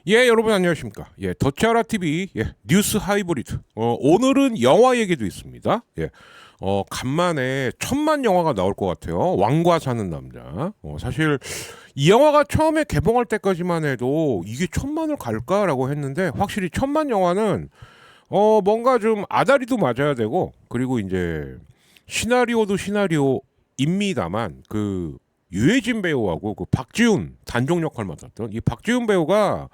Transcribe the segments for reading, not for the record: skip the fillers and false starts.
예, 여러분 안녕하십니까? 예, 더치아라 TV 뉴스 하이브리드. 오늘은 영화 얘기도 있습니다. 예, 간만에 천만 영화가 나올 것 같아요. 왕과 사는 남자. 사실 이 영화가 처음에 개봉할 때까지만 해도 이게 천만을 갈까라고 했는데 확실히 천만 영화는 뭔가 좀 아다리도 맞아야 되고 그리고 이제 시나리오도 시나리오입니다만 그 유해진 배우하고 그 박지훈 단종 역할 맡았던 이 박지훈 배우가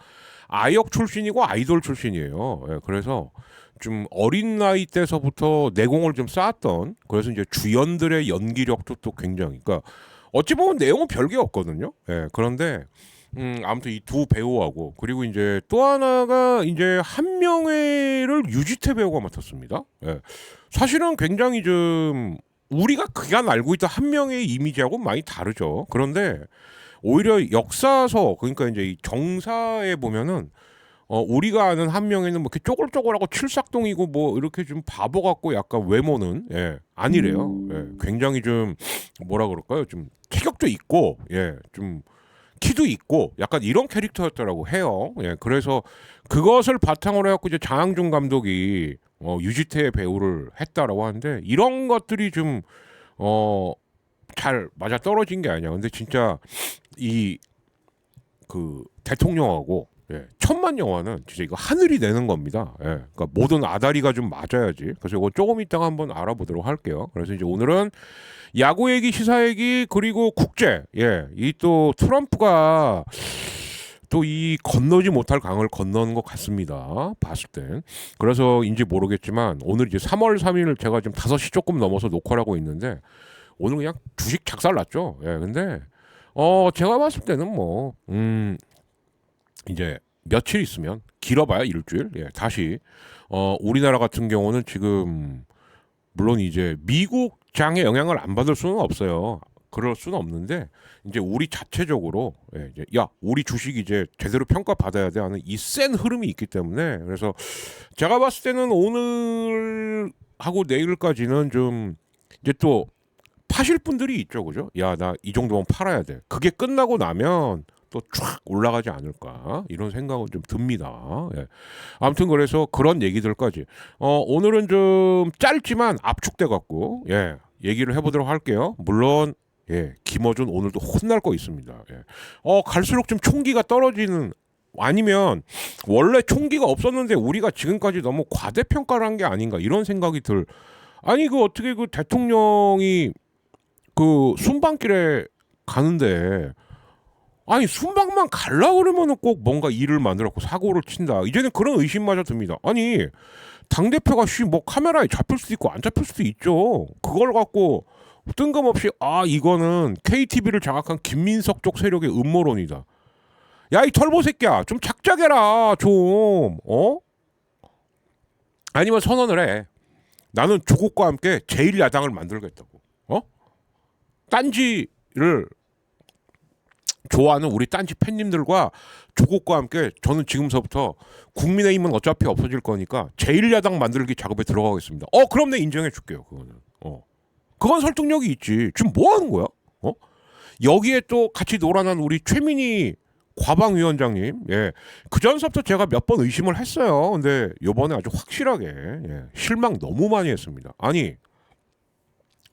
아역 출신이고 아이돌 출신이에요. 예, 그래서 좀 어린 나이 때서부터 내공을 좀 쌓았던 그래서 이제 주연들의 연기력도 또 굉장히 그러니까 어찌 보면 내용은 별게 없거든요. 예, 그런데 아무튼 이 두 배우하고 그리고 이제 또 하나가 이제 한명회를 유지태 배우가 맡았습니다. 예. 사실은 굉장히 좀 우리가 그간 알고 있던 한명의 이미지하고 많이 다르죠. 그런데 오히려 역사서 그러니까 이제 이 정사에 보면은 우리가 아는 한명에는 뭐 이렇게 쪼글쪼글하고 칠삭동이고 뭐 이렇게 좀 바보 같고 약간 외모는 아니래요. 예, 굉장히 좀 뭐라 그럴까요? 좀 체격도 있고 좀 키도 있고 약간 이런 캐릭터였더라고 해요. 예, 그래서 그것을 바탕으로 해갖고 이제 장항준 감독이 유지태의 배우를 했다라고 하는데 이런 것들이 좀 잘 맞아 떨어진 게 아니야. 근데 진짜 이 그 대통령하고 천만 영화는 진짜 이거 하늘이 내는 겁니다. 그러니까 모든 아다리가 좀 맞아야지. 그래서 이거 조금 이따가 한번 알아보도록 할게요. 그래서 이제 오늘은 야구 얘기, 시사 얘기 그리고 국제 이 또 트럼프가 또 이 건너지 못할 강을 건너는 것 같습니다. 봤을 땐. 그래서인지 모르겠지만 오늘 이제 3월 3일 제가 지금 5시 조금 넘어서 녹화를 하고 있는데 오늘 그냥 주식 작살 났죠. 근데 제가 봤을 때는 뭐 이제 며칠 있으면 길어봐야 일주일 다시 우리나라 같은 경우는 지금 물론 이제 미국 장의 영향을 안 받을 수는 없어요. 그럴 수는 없는데 이제 우리 자체적으로 이제 야 우리 주식 이제 제대로 평가 받아야 돼 하는 이 센 흐름이 있기 때문에 그래서 제가 봤을 때는 오늘 하고 내일까지는 좀 이제 또 파실 분들이 있죠, 그죠? 야 나 이 정도면 팔아야 돼. 그게 끝나고 나면 또 쫙 올라가지 않을까 이런 생각은 좀 듭니다. 아무튼 그래서 그런 얘기들까지 오늘은 좀 짧지만 압축돼 갖고 얘기를 해보도록 할게요. 물론 김어준 오늘도 혼날 거 있습니다. 갈수록 좀 총기가 떨어지는 아니면 원래 총기가 없었는데 우리가 지금까지 너무 과대평가를 한 게 아닌가 이런 생각이 들. 아니 그 어떻게 그 대통령이 그 순방길에 가는데 아니 순방만 갈라 그러면은 꼭 뭔가 일을 만들었고 사고를 친다. 이제는 그런 의심마저 듭니다. 아니 당 대표가 뭐 카메라에 잡힐 수도 있고 안 잡힐 수도 있죠. 그걸 갖고 뜬금없이 이거는 KTV를 장악한 김민석 쪽 세력의 음모론이다. 야 이 털보 새끼야 좀 착작해라 좀 아니면 선언을 해. 나는 조국과 함께 제1야당을 만들겠다고. 딴지를 좋아하는 우리 딴지 팬님들과 조국과 함께 저는 지금서부터 국민의힘은 어차피 없어질 거니까 제1야당 만들기 작업에 들어가겠습니다. 그럼 내 인정해 줄게요. 그거는. 그건 설득력이 있지. 지금 뭐 하는 거야? 여기에 또 같이 놀아난 우리 최민희 과방위원장님, 그 전서부터 제가 몇 번 의심을 했어요. 근데 요번에 아주 확실하게 실망 너무 많이 했습니다. 아니,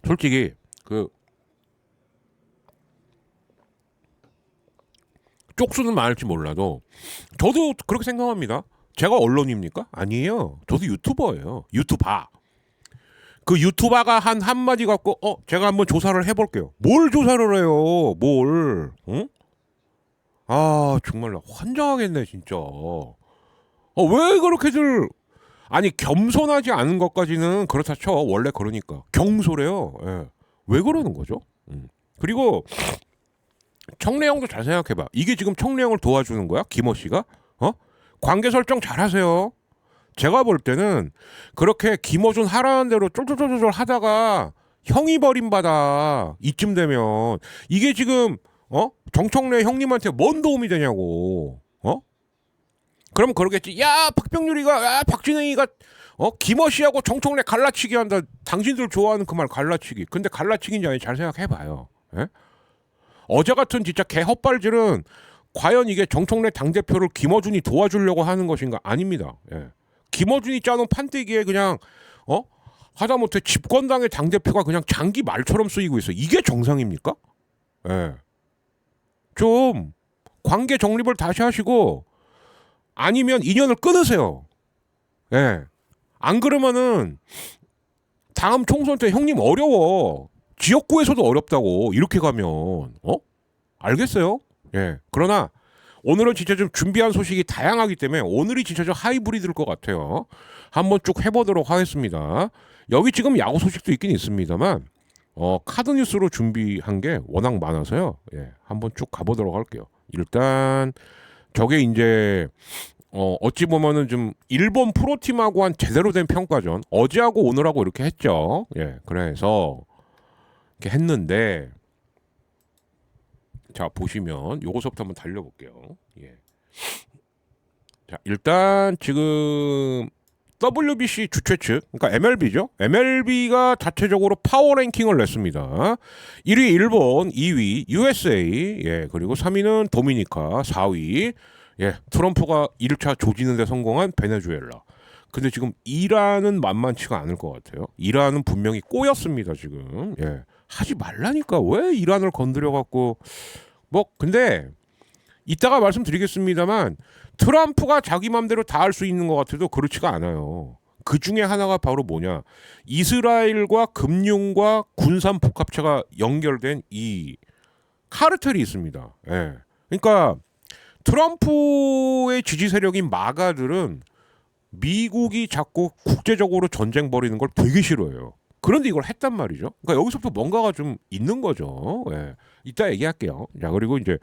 솔직히 그 쪽수는 많을지 몰라도 저도 그렇게 생각합니다. 제가 언론입니까? 아니에요. 저도 유튜버예요. 유튜버. 그 유튜버가 한 한마디 갖고 제가 한번 조사를 해볼게요. 뭘 조사를 해요? 뭘? 응? 정말 환장하겠네 진짜. 왜 그렇게들 아니 겸손하지 않은 것까지는 그렇다 쳐. 원래 그러니까 경솔해요. 왜 그러는 거죠? 그리고 청래형도 잘 생각해봐. 이게 지금 청래형을 도와주는 거야? 김어 씨가? 관계 설정 잘하세요. 제가 볼 때는 그렇게 김어준 하라는 대로 쫄쫄쫄쫄 하다가 형이 버림받아 이쯤 되면 이게 지금 정청래 형님한테 뭔 도움이 되냐고. 그러면 그러겠지. 야 박병률이가 박진영이가 김어 씨하고 정청래 갈라치기 한다. 당신들 좋아하는 그 말 갈라치기. 근데 갈라치기인지 아닌지 잘 생각해봐요. 어제 같은 진짜 개 헛발질은 과연 이게 정청래 당대표를 김어준이 도와주려고 하는 것인가? 아닙니다. 예. 김어준이 짜놓은 판때기에 그냥 하다못해 집권당의 당대표가 그냥 장기 말처럼 쓰이고 있어요. 이게 정상입니까? 예. 좀 관계 정립을 다시 하시고 아니면 인연을 끊으세요. 예. 안 그러면은 다음 총선 때 형님 어려워. 지역구에서도 어렵다고 이렇게 가면 알겠어요? 예. 그러나 오늘은 진짜 좀 준비한 소식이 다양하기 때문에 오늘이 진짜 좀 하이브리드일 것 같아요. 한번 쭉 해보도록 하겠습니다. 여기 지금 야구 소식도 있긴 있습니다만 카드 뉴스로 준비한 게 워낙 많아서요. 예. 한번 쭉 가보도록 할게요. 일단 저게 이제 어찌 보면은 좀 일본 프로팀하고 한 제대로 된 평가전 어제하고 오늘하고 이렇게 했죠. 예. 그래서 이렇게 했는데 자 보시면 요거서부터 한번 달려볼게요. 예. 자 일단 지금 WBC 주최 측 그러니까 MLB죠. MLB가 자체적으로 파워 랭킹을 냈습니다. 1위 일본, 2위 USA, 예 그리고 3위는 도미니카, 4위 예 트럼프가 1차 조지는데 성공한 베네수엘라. 근데 지금 이란은 만만치가 않을 것 같아요. 이란은 분명히 꼬였습니다 지금. 예 하지 말라니까 왜 이란을 건드려 갖고 뭐 근데 이따가 말씀드리겠습니다만 트럼프가 자기 맘대로 다 할 수 있는 것 같아도 그렇지가 않아요. 그 중에 하나가 바로 뭐냐 이스라엘과 금융과 군산 복합체가 연결된 이 카르텔이 있습니다. 예. 그러니까 트럼프의 지지 세력인 마가들은 미국이 자꾸 국제적으로 전쟁 벌이는 걸 되게 싫어해요. 그런데 이걸 했단 말이죠. 그러니까 여기서부터 뭔가가 좀 있는 거죠. 예. 이따 얘기할게요. 자 그리고 이제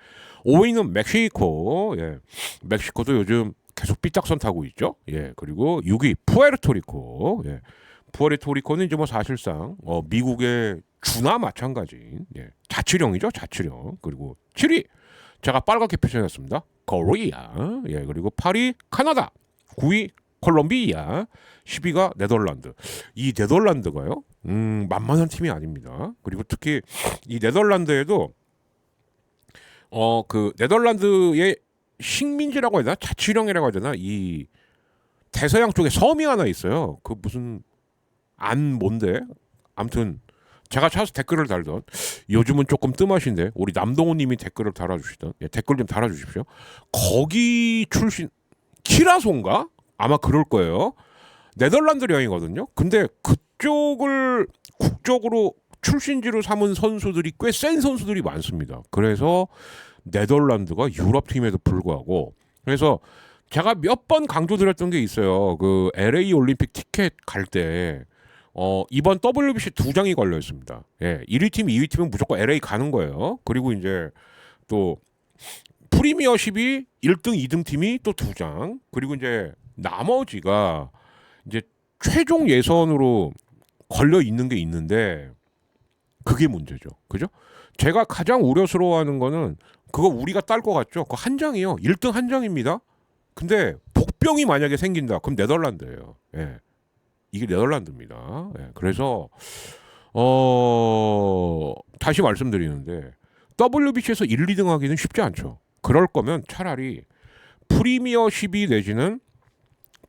5위는 멕시코. 예. 멕시코도 요즘 계속 삐딱선 타고 있죠. 예. 그리고 6위 푸에르토리코. 예. 푸에르토리코는 이제 뭐 사실상 미국의 주나 마찬가지인 자치령이죠. 자치령. 그리고 7위 제가 빨갛게 표시했습니다. 코리아. 예. 그리고 8위 카나다. 9위 콜롬비아, 10위가 네덜란드. 이 네덜란드가요, 만만한 팀이 아닙니다. 그리고 특히 이 네덜란드에도 그 네덜란드의 식민지라고 해야 되나, 자치령이라고 해야 되나, 이 대서양 쪽에 섬이 하나 있어요. 그 무슨 뭔데? 아무튼 제가 찾아서 댓글을 달던 요즘은 조금 뜸하신데 우리 남동호님이 댓글을 달아주시던 댓글 좀 달아주십시오. 거기 출신 키라소인가? 아마 그럴 거예요. 네덜란드령이거든요. 근데 그쪽을 국적으로 출신지로 삼은 선수들이 꽤 센 선수들이 많습니다. 그래서 네덜란드가 유럽팀에도 불구하고 그래서 제가 몇 번 강조드렸던 게 있어요. 그 LA 올림픽 티켓 갈 때 이번 WBC 2장이 걸려 있습니다. 예, 1위 팀, 2위 팀은 무조건 LA 가는 거예요. 그리고 이제 또 프리미어십이 1등, 2등 팀이 또 2장. 그리고 이제 나머지가 이제 최종 예선으로 걸려 있는 게 있는데 그게 문제죠. 그죠? 제가 가장 우려스러워하는 거는 그거 우리가 딸 것 같죠? 그거 한 장이요. 1등 한 장입니다. 근데 복병이 만약에 생긴다. 그럼 네덜란드예요. 예. 이게 네덜란드입니다. 예. 그래서 다시 말씀드리는데 WBC에서 1, 2등 하기는 쉽지 않죠. 그럴 거면 차라리 프리미어십이 내지는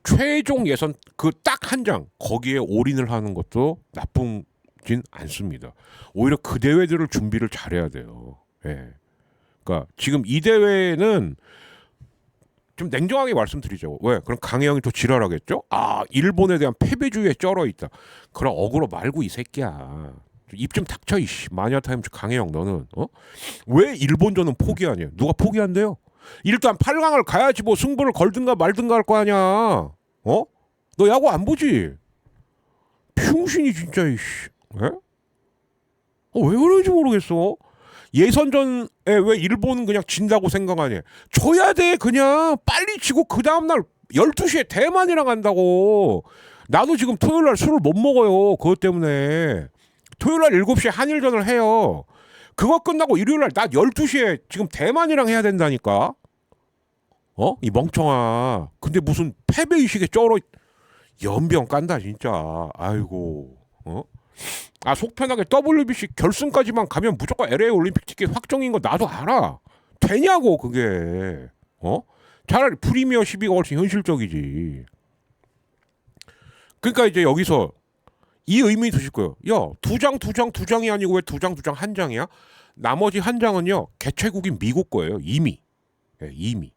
최종 예선 그 딱 한 장 거기에 올인을 하는 것도 나쁘진 않습니다. 오히려 그 대회들을 준비를 잘해야 돼요. 예. 그러니까 지금 이 대회는 좀 냉정하게 말씀드리죠. 왜? 그럼 강혜영이 더 지랄하겠죠? 아 일본에 대한 패배주의에 쩔어 있다. 그럼 어그로 말고 이 새끼야. 입 좀 닥쳐 이씨. 마니아타임즈 강혜영 너는 왜 일본전은 포기하냐? 누가 포기한대요? 일단 8강을 가야지 뭐 승부를 걸든가 말든가 할 거 아니야. 너 야구 안 보지? 평신이 진짜 이씨. 왜 그런지 모르겠어. 예선전에 왜 일본은 그냥 진다고 생각하냐? 져야 돼 그냥 빨리 치고 그 다음날 12시에 대만이랑 간다고. 나도 지금 토요일날 술을 못 먹어요. 그것 때문에. 토요일날 7시에 한일전을 해요. 그거 끝나고 일요일날 나 12시에 지금 대만이랑 해야 된다니까. 이 멍청아. 근데 무슨 패배의식에 쩔어. 연병 깐다 진짜. 아이고. 속 편하게 WBC 결승까지만 가면 무조건 LA 올림픽 티켓 확정인 거 나도 알아. 되냐고 그게. 차라리 프리미어 12가 훨씬 현실적이지. 그러니까 이제 여기서 이 의미 드실 거예요. 야, 두 장이 아니고 왜 두 장 한 장이야? 나머지 한 장은요 개최국인 미국 거예요. 이미. 이미.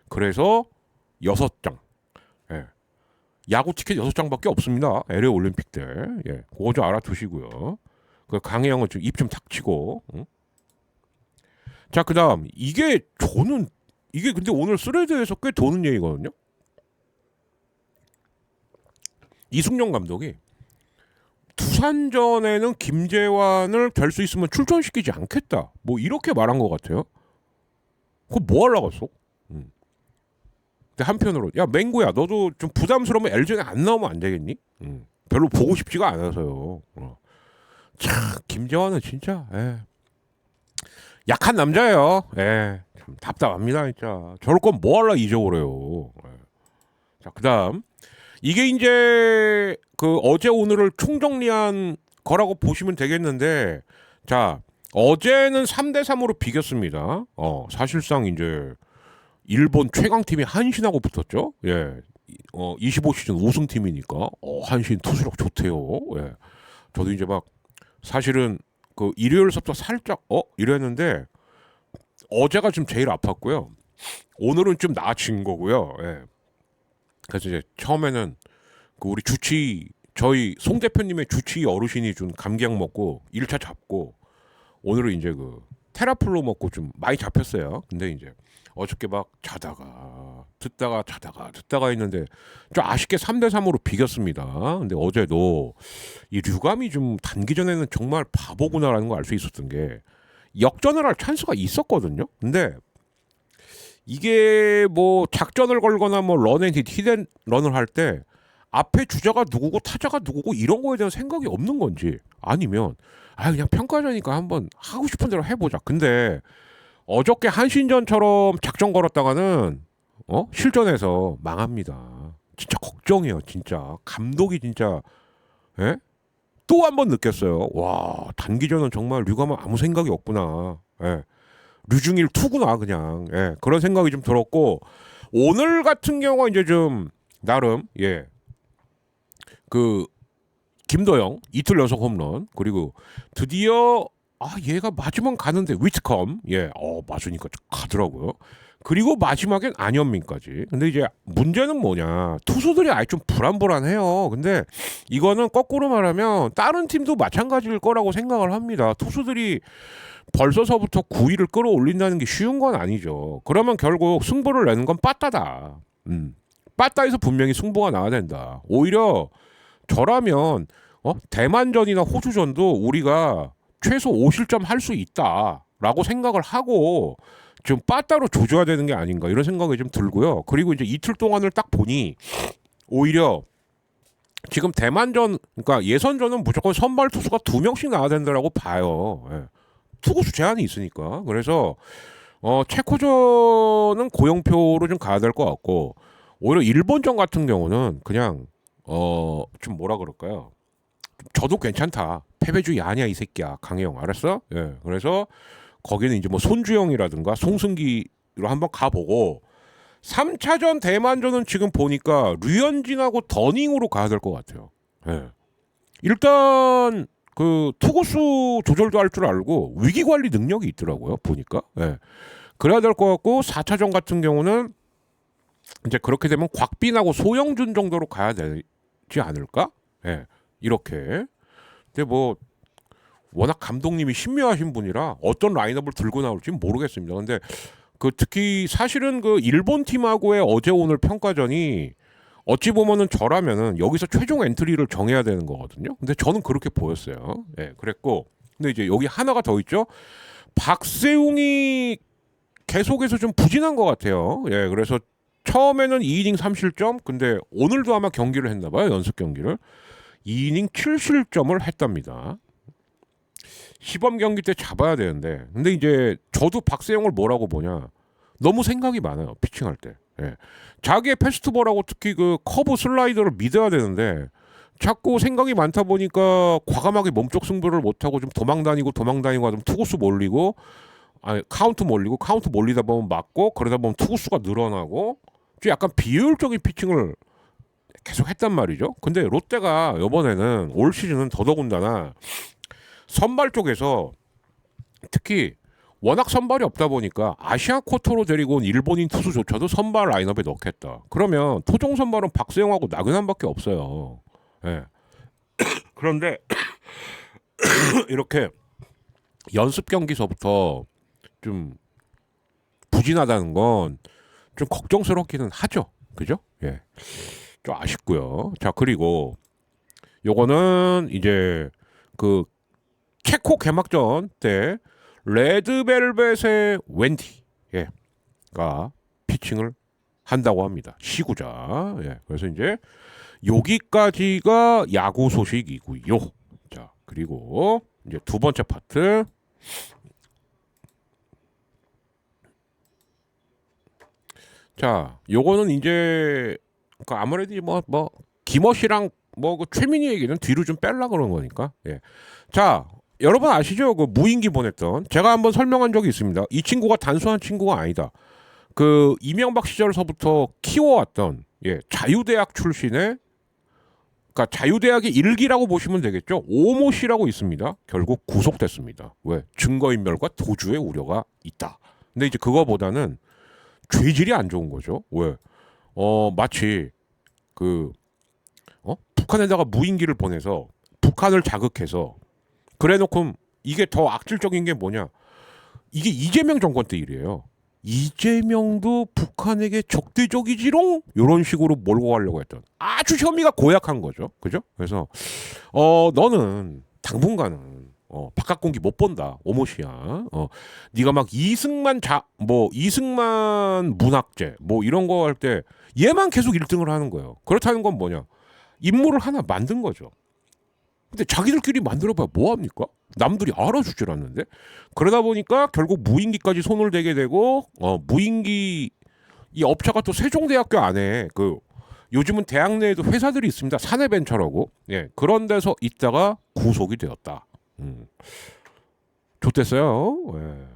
그래서 6장. 야구 티켓 6장밖에 없습니다. LA 올림픽 때. 그거 좀 알아두시고요. 그 강혜영은 좀 입 좀 닥치고. 응? 자, 그다음 이게 근데 오늘 스레드에서 꽤 도는 얘기거든요. 이승용 감독이 두산전에는 김재환을 될 수 있으면 출전시키지 않겠다. 뭐 이렇게 말한 것 같아요. 그거 뭐 하려고 했어? 근데 한편으로 야 맹구야 너도 좀 부담스러우면 LG에 안 나오면 안 되겠니? 별로 보고 싶지가 않아서요. 참 김재환은 진짜 약한 남자예요. 참 답답합니다 진짜. 저럴 건 뭐 하려 잊어버려요. 자 그다음 이게 이제 그 어제 오늘을 총정리한 거라고 보시면 되겠는데 자 어제는 3대3으로 비겼습니다. 사실상 이제 일본 최강팀이 한신하고 붙었죠. 25시즌 우승팀이니까 한신 투수력 좋대요. 저도 이제 막 사실은 그 일요일서부터 살짝 이랬는데 어제가 좀 제일 아팠고요. 오늘은 좀 나아진 거고요. 그래서 이제 처음에는 그 우리 저희 송 대표님의 주치 어르신이 준 감기약 먹고 1차 잡고 오늘은 이제 그 테라플로 먹고 좀 많이 잡혔어요. 근데 이제 어저께 막 듣다가 있는데 좀 아쉽게 3대3으로 비겼습니다. 근데 어제도 이 류감이 좀 단기전에는 정말 바보구나라는 걸 알 수 있었던 게 역전을 할 찬스가 있었거든요. 근데 이게 뭐 작전을 걸거나 뭐 런앤힛 히든런을 할 때 앞에 주자가 누구고 타자가 누구고 이런 거에 대한 생각이 없는 건지 아니면 그냥 평가전이니까 한번 하고 싶은 대로 해보자. 근데 어저께 한신전처럼 작전 걸었다가는 실전에서 망합니다. 진짜 걱정이에요. 진짜 감독이 진짜 또 한 번 느꼈어요. 와 단기전은 정말 류감은 아무 생각이 없구나. 류중일 투구나 그냥 그런 생각이 좀 들었고 오늘 같은 경우가 이제 좀 나름 그 김도영 이틀 연속 홈런 그리고 드디어 얘가 마지막 가는데 위트컴 맞으니까 가더라고요. 그리고 마지막엔 안현민까지. 근데 이제 문제는 뭐냐 투수들이 아예 좀 불안불안해요. 근데 이거는 거꾸로 말하면 다른 팀도 마찬가지일 거라고 생각을 합니다. 투수들이 벌써서부터 9위를 끌어올린다는 게 쉬운 건 아니죠. 그러면 결국 승부를 내는 건 빠따다. 빠따에서 분명히 승부가 나야 된다. 오히려 저라면 대만전이나 호주전도 우리가 최소 5실점 할 수 있다라고 생각을 하고 좀 빠따로 조져야 되는 게 아닌가 이런 생각이 좀 들고요. 그리고 이제 이틀 동안을 딱 보니 오히려 지금 대만전 그러니까 예선전은 무조건 선발 투수가 2명씩 나와야 된다라고 봐요. 투구수 제한이 있으니까. 그래서 체코전은 고영표로 좀 가야 될 것 같고 오히려 일본전 같은 경우는 그냥 좀 뭐라 그럴까요? 저도 괜찮다. 패배주의 아니야 이 새끼야. 강혜영 알았어? 그래서 거기는 이제 뭐 손주영이라든가 송승기로 한번 가보고 3차전 대만전은 지금 보니까 류현진하고 더닝으로 가야 될 것 같아요. 일단 그 투구수 조절도 할 줄 알고 위기 관리 능력이 있더라고요. 보니까. 그래야 될 것 같고 4차전 같은 경우는 이제 그렇게 되면 곽빈하고 소영준 정도로 가야 되지 않을까? 이렇게. 근데 뭐 워낙 감독님이 신묘하신 분이라 어떤 라인업을 들고 나올지 모르겠습니다. 근데 그 특히 사실은 그 일본 팀하고의 어제 오늘 평가전이 어찌 보면은 저라면은 여기서 최종 엔트리를 정해야 되는 거거든요. 근데 저는 그렇게 보였어요. 그랬고 근데 이제 여기 하나가 더 있죠. 박세웅이 계속해서 좀 부진한 것 같아요. 그래서 처음에는 2이닝 3실점 근데 오늘도 아마 경기를 했나 봐요. 연습 경기를 2이닝 7실점을 했답니다. 시범 경기 때 잡아야 되는데 근데 이제 저도 박세영을 뭐라고 보냐 너무 생각이 많아요. 피칭할 때 자기의 패스트볼하고 특히 그 커브 슬라이더를 믿어야 되는데 자꾸 생각이 많다 보니까 과감하게 몸쪽 승부를 못하고 좀 도망다니고 하면 투구수 몰리고 아니 카운트 몰리다 보면 맞고 그러다 보면 투구수가 늘어나고 좀 약간 비효율적인 피칭을 계속 했단 말이죠. 근데 롯데가 이번에는 올 시즌은 더더군다나 선발 쪽에서 특히 워낙 선발이 없다 보니까 아시아 쿼터로 데리고 온 일본인 투수조차도 선발 라인업에 넣겠다. 그러면 토종 선발은 박세영하고 나균환밖에 없어요. 예. 그런데 이렇게 연습 경기서부터 좀 부진하다는 건 좀 걱정스럽기는 하죠. 그죠? 예. 좀 아쉽고요. 자, 그리고 요거는 이제 그 체코 개막전 때 레드벨벳의 웬디 가 피칭을 한다고 합니다. 시구자. 예. 그래서 이제 여기까지가 야구 소식이고요. 자, 그리고 이제 두 번째 파트. 자, 요거는 이제 그 아무래도 뭐 김어시랑 뭐 그 최민희 얘기는 뒤로 좀 뺄라 그런 거니까. 예. 자, 여러분 아시죠? 그 무인기 보냈던 제가 한번 설명한 적이 있습니다. 이 친구가 단순한 친구가 아니다. 그 이명박 시절서부터 키워왔던 자유대학 출신의 그러니까 자유대학의 일기라고 보시면 되겠죠. 오모 씨라고 있습니다. 결국 구속됐습니다. 왜? 증거인멸과 도주의 우려가 있다. 근데 이제 그거보다는 죄질이 안 좋은 거죠. 왜? 마치 북한에다가 무인기를 보내서 북한을 자극해서 그래놓고 이게 더 악질적인 게 뭐냐? 이게 이재명 정권 때 일이에요. 이재명도 북한에게 적대적이지롱 이런 식으로 몰고 가려고 했던 아주 혐의가 고약한 거죠. 그죠? 그래서 너는 당분간은 바깥 공기 못 본다. 오모시야. 네가 막 이승만 문학재 뭐 이런 거 할 때 얘만 계속 1등을 하는 거예요. 그렇다는 건 뭐냐? 인물을 하나 만든 거죠. 근데 자기들끼리 만들어봐야 뭐합니까? 남들이 알아주질 않는데. 그러다 보니까 결국 무인기까지 손을 대게 되고 무인기 이 업체가 또 세종대학교 안에 그 요즘은 대학 내에도 회사들이 있습니다. 사내벤처라고. 예, 그런 데서 있다가 구속이 되었다. 좋댔어요. 예.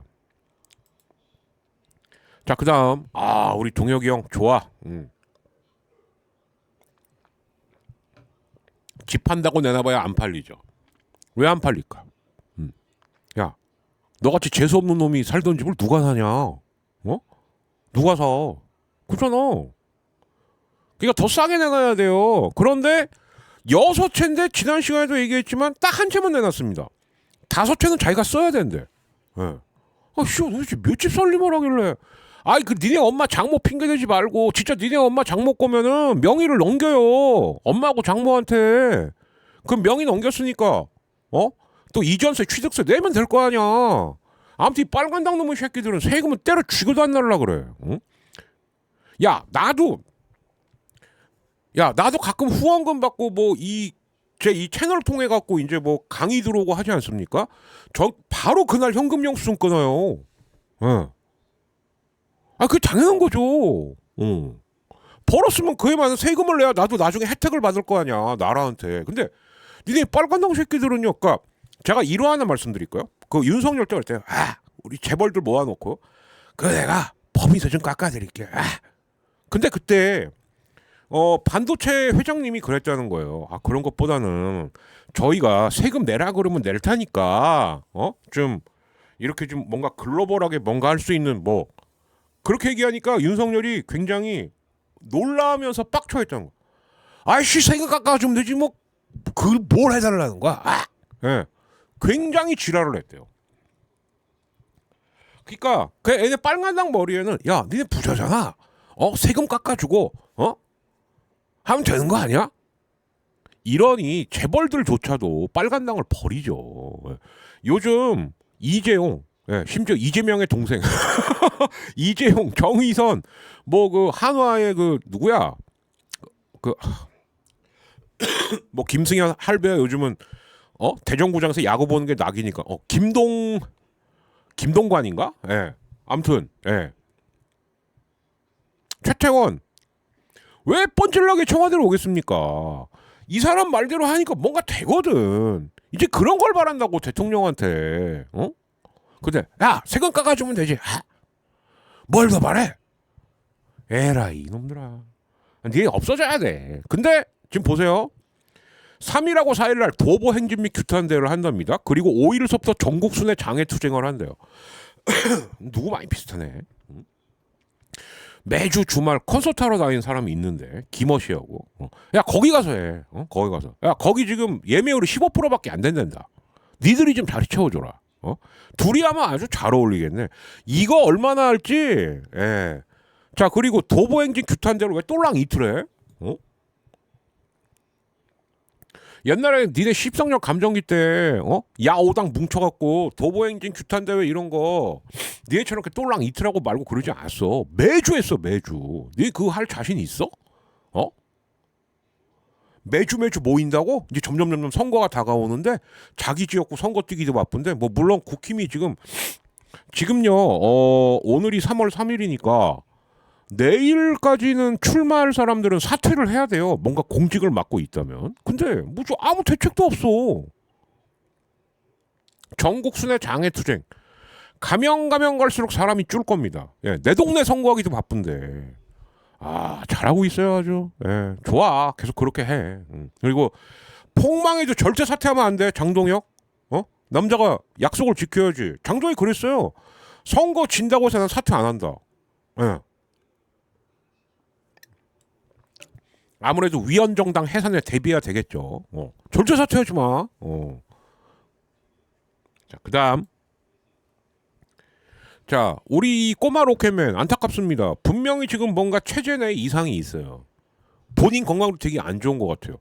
자, 그다음 우리 동혁이 형 좋아. 집 판다고 내놔봐야 안 팔리죠. 왜 안 팔릴까? 야, 너같이 재수 없는 놈이 살던 집을 누가 사냐? 누가 사? 그렇잖아. 그러니까 더 싸게 내놔야 돼요. 그런데 6채인데 지난 시간에도 얘기했지만 딱 한 채만 내놨습니다. 5채는 자기가 써야 된대. 예. 도대체 몇 집 살림을 하길래? 니네 엄마 장모 핑계대지 말고 진짜 니네 엄마 장모 거면은 명의를 넘겨요. 엄마하고 장모한테. 그럼 명의 넘겼으니까 또 이전세 취득세 내면 될 거 아니야. 아무튼 이 빨간당 놈의 새끼들은 세금은 때려 죽여도 안 날라 그래. 응? 나도 가끔 후원금 받고 이 채널 통해 갖고 이제 뭐 강의 들어오고 하지 않습니까? 전 바로 그날 현금 영수증 끊어요. 예. 그게 당연한 거죠. 벌었으면 그에 맞는 세금을 내야 나도 나중에 혜택을 받을 거 아니야, 나라한테. 근데 니네 빨간당 새끼들은요, 그러니까 제가 이로 하나 말씀드릴까요? 그 윤석열 때 할 때, 우리 재벌들 모아놓고, 내가 법인세 좀 깎아드릴게. 근데 그때 반도체 회장님이 그랬다는 거예요. 그런 것보다는 저희가 세금 내라 그러면 낼 테니까 좀 이렇게 좀 뭔가 글로벌하게 뭔가 할 수 있는 뭐 그렇게 얘기하니까 윤석열이 굉장히 놀라면서 빡쳐했다는 거. 아이씨 세금 깎아주면 되지 뭐 뭘 해달라는 거야. 예. 굉장히 지랄을 했대요. 그러니까 그 애네 빨간당 머리에는 야 니네 부자잖아. 세금 깎아주고 하면 되는 거 아니야? 이러니 재벌들조차도 빨간당을 버리죠. 요즘 이재용, 심지어 이재명의 동생 이재용, 정의선, 뭐 그 한화의 그 누구야? 뭐 김승현 할배가 요즘은 대전구장에서 야구 보는 게 낙이니까 김동관인가? 아무튼 최태원 왜 뻔질나게 청와대로 오겠습니까? 이 사람 말대로 하니까 뭔가 되거든. 이제 그런 걸 바란다고 대통령한테. 근데 야 세금 깎아주면 되지. 아, 뭘 더 바래? 에라이 이놈들아. 니 없어져야 돼. 근데 지금 보세요. 3일하고 4일날 도보 행진 및 규탄 대회를 한답니다. 그리고 5일서부터 전국 순회 장애 투쟁을 한대요. 누구 많이 비슷하네. 매주 주말 콘서트 하러 다니는 사람이 있는데 김어시하고 야 거기 가서 해. 거기 가서 야 거기 지금 예매율이 15%밖에 안 된단다. 니들이 좀 자리 채워줘라. 둘이 하면 아주 잘 어울리겠네. 이거 얼마나 할지. 예. 자 그리고 도보행진 규탄대로 왜 똘랑 이틀 해? 옛날에 니네 십성년 감정기 때 야오당 뭉쳐갖고 도보행진 규탄대회 이런 거 니네처럼 이렇게 똘랑 이틀하고 말고 그러지 않았어. 매주 했어 매주. 니 그거 할 자신 있어? 매주 모인다고? 이제 점점 선거가 다가오는데 자기 지역구 선거 뛰기도 바쁜데 뭐 물론 국힘이 지금요 오늘이 3월 3일이니까 내일까지는 출마할 사람들은 사퇴를 해야 돼요. 뭔가 공직을 맡고 있다면. 근데 뭐 아무 대책도 없어. 전국 순회 장애 투쟁. 가면 갈수록 사람이 줄 겁니다. 예, 내 동네 선거하기도 바쁜데. 아 잘하고 있어요 아주. 예, 좋아. 계속 그렇게 해. 그리고 폭망해도 절대 사퇴하면 안 돼. 장동혁. 남자가 약속을 지켜야지. 장동혁이 그랬어요. 선거 진다고 해서 난 사퇴 안 한다. 예. 아무래도 위헌정당 해산에 대비해야 되겠죠. 절대 사퇴하지 마. 자, 그다음. 자, 우리 꼬마 로켓맨 안타깝습니다. 분명히 지금 뭔가 체제 내에 이상이 있어요. 본인 건강도 되게 안 좋은 것 같아요.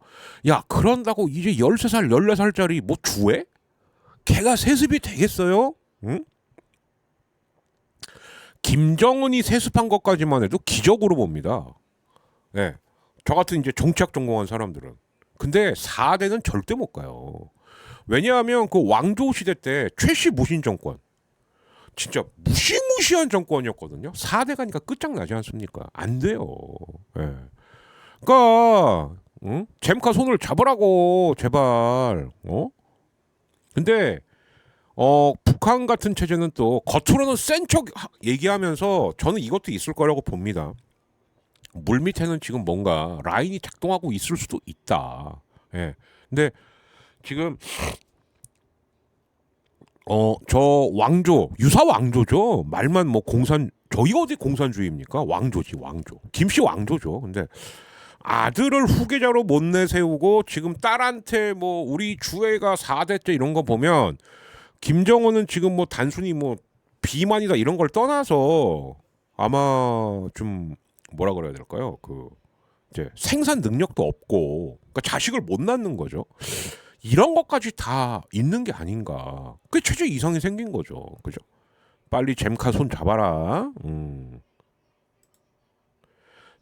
야, 그런다고 이제 13살, 14살짜리 뭐 주해? 걔가 세습이 되겠어요? 응? 김정은이 세습한 것까지만 해도 기적으로 봅니다. 네. 저 같은 이제 정치학 전공한 사람들은. 근데 4대는 절대 못 가요. 왜냐하면 그 왕조 시대 때 최씨 무신 정권. 진짜 무시무시한 정권이었거든요. 4대 가니까 끝장나지 않습니까? 안 돼요. 예. 그러니까 잼카 손을 잡으라고 제발. 근데 북한 같은 체제는 또 겉으로는 센 척 얘기하면서 저는 이것도 있을 거라고 봅니다. 물 밑에는 지금 뭔가 라인이 작동하고 있을 수도 있다. 예. 근데 지금 저 왕조 유사 왕조죠. 말만 뭐 공산 저희가 어디 공산주의입니까? 왕조지 왕조. 김씨 왕조죠. 근데 아들을 후계자로 못 내세우고 지금 딸한테 뭐 우리 주애가 4대째 이런 거 보면 김정은은 지금 뭐 단순히 뭐 비만이다 이런 걸 떠나서 아마 좀 뭐라 그래야 될까요? 그 이제 생산 능력도 없고 그러니까 자식을 못 낳는 거죠. 이런 것까지 다 있는 게 아닌가. 그 체제 이상이 생긴 거죠. 그죠? 빨리 잼카 손 잡아라.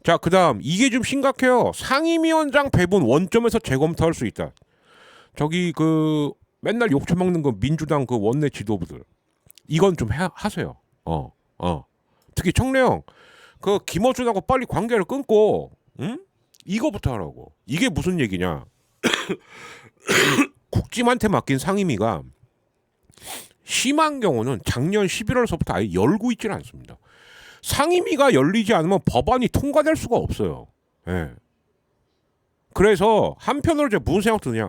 자, 그다음 이게 좀 심각해요. 상임위원장 배분 원점에서 재검토할 수 있다. 저기 그 맨날 욕 처먹는 그 민주당 그 원내 지도부들 이건 좀 하세요. 특히 청래형 그 김어준하고 빨리 관계를 끊고 이거부터 하라고. 이게 무슨 얘기냐? 국짐한테 맡긴 상임위가 심한 경우는 작년 11월서부터 아예 열고 있지는 않습니다. 상임위가 열리지 않으면 법안이 통과될 수가 없어요. 예. 그래서 한편으로 이제 무슨 생각 드냐?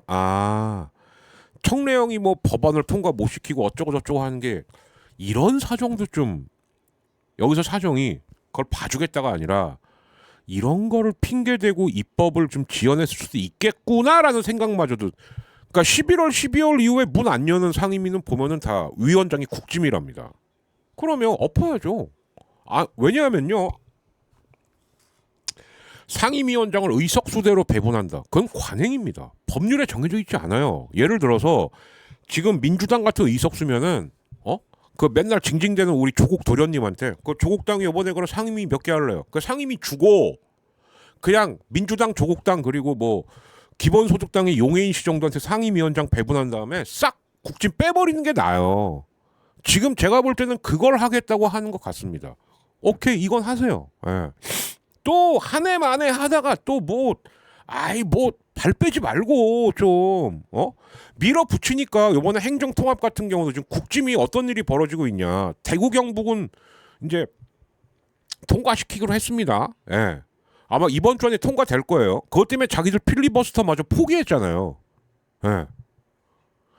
청래형이 뭐 법안을 통과 못 시키고 어쩌고 저쩌고 하는 게 이런 사정도 좀 여기서 사정이 그걸 봐주겠다가 아니라 이런 거를 핑계대고 입법을 좀 지연했을 수도 있겠구나라는 생각마저도. 그러니까 11월, 12월 이후에 문 안 여는 상임위는 보면은 다 위원장이 국짐이랍니다. 그러면 엎어야죠. 왜냐하면요. 상임위원장을 의석수대로 배분한다. 그건 관행입니다. 법률에 정해져 있지 않아요. 예를 들어서 지금 민주당 같은 의석수면은 그 맨날 징징대는 우리 조국 도련님한테 그 조국당이 이번에 그럼 상임위 몇 개 할래요? 그 상임위 주고 그냥 민주당, 조국당 그리고 뭐 기본소득당의 용해인 씨 정도한테 상임위원장 배분한 다음에 싹 국짐 빼버리는 게 나아요. 지금 제가 볼 때는 그걸 하겠다고 하는 것 같습니다. 오케이 이건 하세요. 예. 또 한 해 만에 하다가 또 뭐 아이 뭐 발 빼지 말고 좀 밀어붙이니까 이번에 행정통합 같은 경우도 지금 국짐이 어떤 일이 벌어지고 있냐. 대구 경북은 이제 통과시키기로 했습니다. 예. 아마 이번 주 안에 통과될 거예요. 그것 때문에 자기들 필리버스터마저 포기했잖아요. 예.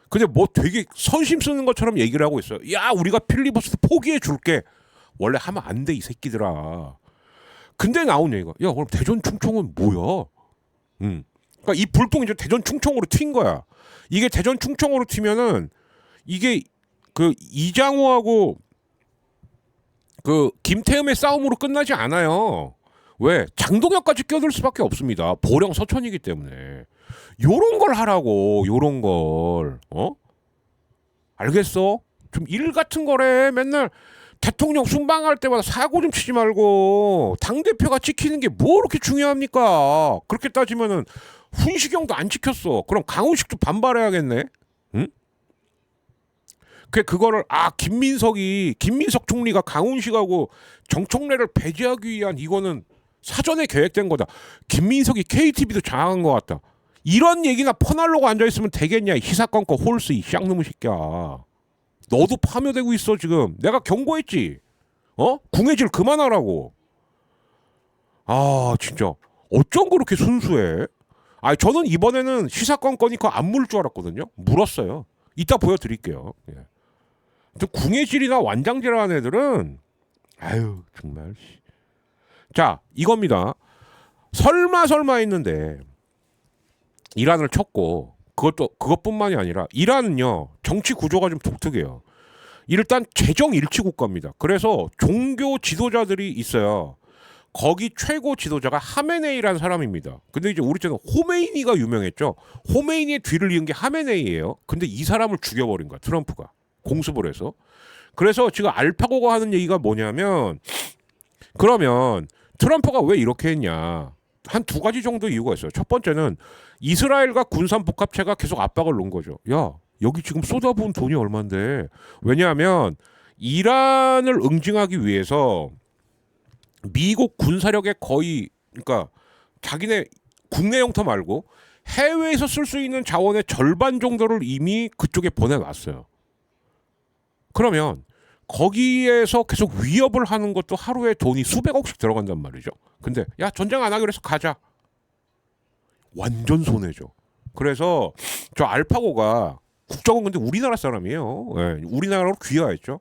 근데 뭐 되게 선심 쓰는 것처럼 얘기를 하고 있어요. 야, 우리가 필리버스터 포기해 줄게. 원래 하면 안 돼, 이 새끼들아. 근데 나온 얘기가, 야, 그럼 대전 충청은 뭐야? 그러니까 이 불똥이 이제 대전 충청으로 튄 거야. 이게 대전 충청으로 튀면은 이게 그 이장호하고 그 김태흠의 싸움으로 끝나지 않아요. 왜? 장동혁까지 껴들 수밖에 없습니다. 보령 서천이기 때문에. 요런 걸 하라고, 요런 걸. 알겠어? 좀 일 같은 거래. 맨날 대통령 순방할 때마다 사고 좀 치지 말고 당대표가 지키는 게 뭐 그렇게 중요합니까? 그렇게 따지면은 훈시경도 안 지켰어. 그럼 강훈식도 반발해야겠네. 응? 그거를 김민석 총리가 강훈식하고 정청래를 배제하기 위한 이거는 사전에 계획된 거다. 김민석이 KTV도 장악한 것 같다. 이런 얘기나 퍼날로고 앉아있으면 되겠냐. 희사건거 홀스 이 쌍놈의 새끼야. 너도 파묘되고 있어 지금. 내가 경고했지. 궁예질 그만하라고. 아 진짜 어쩜 그렇게 순수해. 저는 이번에는 시사건거니까 안 물 줄 알았거든요. 물었어요. 이따 보여드릴게요. 예. 궁예질이나 완장질하는 애들은 아유 정말. 자 이겁니다. 설마 했는데 이란을 쳤고 그것뿐만이 아니라 이란은요 정치 구조가 좀 독특해요. 일단 재정 일치 국가입니다. 그래서 종교 지도자들이 있어요. 거기 최고 지도자가 하메네이라는 사람입니다. 근데 이제 우리 때는 호메이니가 유명했죠. 호메이니의 뒤를 이은 게 하메네이예요. 근데 이 사람을 죽여버린 거야 트럼프가 공습을 해서. 그래서 지금 알파고가 하는 얘기가 뭐냐면 그러면 트럼프가 왜 이렇게 했냐. 한 두 가지 정도 이유가 있어요. 첫 번째는 이스라엘과 군산복합체가 계속 압박을 놓은 거죠. 야 여기 지금 쏟아부은 돈이 얼만데. 왜냐하면 이란을 응징하기 위해서 미국 군사력의 거의 그러니까 자기네 국내 영토 말고 해외에서 쓸 수 있는 자원의 절반 정도를 이미 그쪽에 보내놨어요. 그러면 거기에서 계속 위협을 하는 것도 하루에 돈이 수백억씩 들어간단 말이죠. 근데 야 전쟁 안 하기로 해서 가자. 완전 손해죠. 그래서 저 알파고가 국적은 근데 우리나라 사람이에요. 네, 우리나라로 귀화했죠.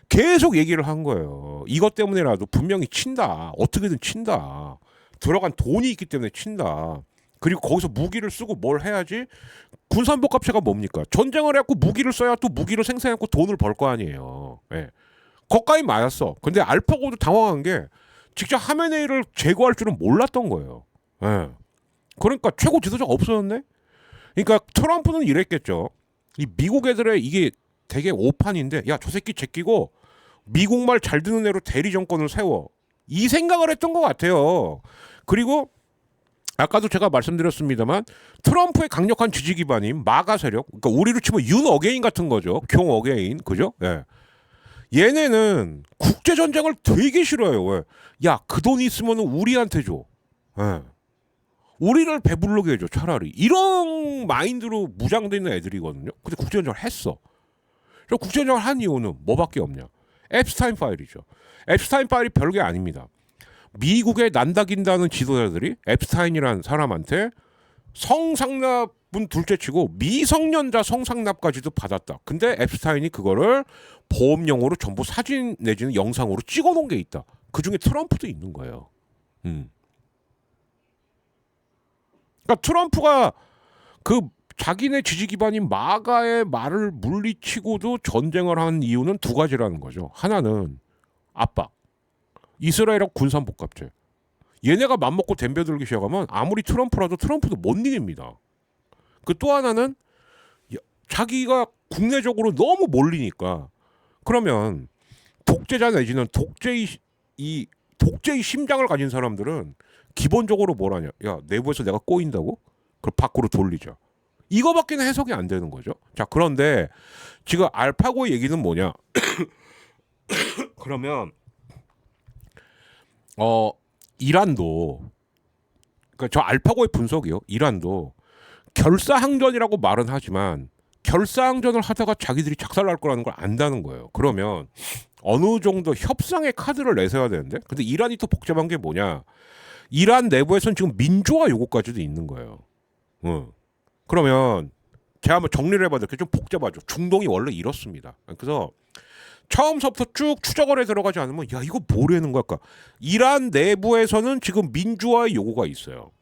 계속 얘기를 한 거예요. 이것 때문에라도 분명히 친다. 어떻게든 친다. 들어간 돈이 있기 때문에 친다. 그리고 거기서 무기를 쓰고 뭘 해야지. 군산복합체가 뭡니까? 전쟁을 해갖고 무기를 써야 또 무기를 생산해갖고 돈을 벌 거 아니에요. 예. 거기까지 맞았어. 근데 알파고도 당황한 게 직접 하메네이를 제거할 줄은 몰랐던 거예요. 예. 그러니까 최고 지도자가 없어졌네. 그러니까 트럼프는 이랬겠죠. 이 미국 애들의 이게 되게 오판인데 야 저 새끼 제끼고 미국 말 잘 듣는 애로 대리 정권을 세워. 이 생각을 했던 것 같아요. 그리고 아까도 제가 말씀드렸습니다만 트럼프의 강력한 지지 기반인 마가 세력, 그러니까 우리로 치면 윤 어게인 같은 거죠. 경 어게인, 그죠? 예. 얘네는 국제 전쟁을 되게 싫어해요. 왜? 야, 그 돈 있으면 우리한테 줘. 예. 우리를 배부르게 해줘. 차라리 이런 마인드로 무장돼 있는 애들이거든요. 근데 국제 전쟁을 했어. 저 국제 전쟁을 한 이유는 뭐밖에 없냐? 앱스타인 파일이죠. 앱스타인 파일이 별게 아닙니다. 미국에 난다긴다는 지도자들이 앱스타인이라는 사람한테 성상납은 둘째치고 미성년자 성상납까지도 받았다. 근데 앱스타인이 그거를 보험용으로 전부 사진 내지는 영상으로 찍어놓은 게 있다. 그중에 트럼프도 있는 거예요. 그러니까 트럼프가 그 자기네 지지 기반인 마가의 말을 물리치고도 전쟁을 한 이유는 두 가지라는 거죠. 하나는 압박. 이스라엘하고 군산복합체. 얘네가 맘먹고 덤벼들기 시작하면 아무리 트럼프라도 트럼프도 못 이깁니다. 그 또 하나는 자기가 국내적으로 너무 몰리니까 그러면 독재자 내지는 독재의 심장을 가진 사람들은 기본적으로 뭘 하냐. 야 내부에서 내가 꼬인다고? 그럼 밖으로 돌리자. 이거밖에는 해석이 안 되는 거죠. 자 그런데 지금 알파고의 얘기는 뭐냐. 그러면 이란도 그러니까 저 알파고의 분석이요. 이란도 결사항전이라고 말은 하지만 결사항전을 하다가 자기들이 작살날 거라는 걸 안다는 거예요. 그러면 어느 정도 협상의 카드를 내세워야 되는데, 근데 이란이 또 복잡한 게 뭐냐? 이란 내부에서는 지금 민주화 요구까지도 있는 거예요. 그러면 제가 한번 정리를 해봐도 좀 복잡하죠. 중동이 원래 이렇습니다. 그래서 처음서부터 쭉 추적을 해 들어가지 않으면 야 이거 뭐라는 거야? 그러니까 이란 내부에서는 지금 민주화의 요구가 있어요.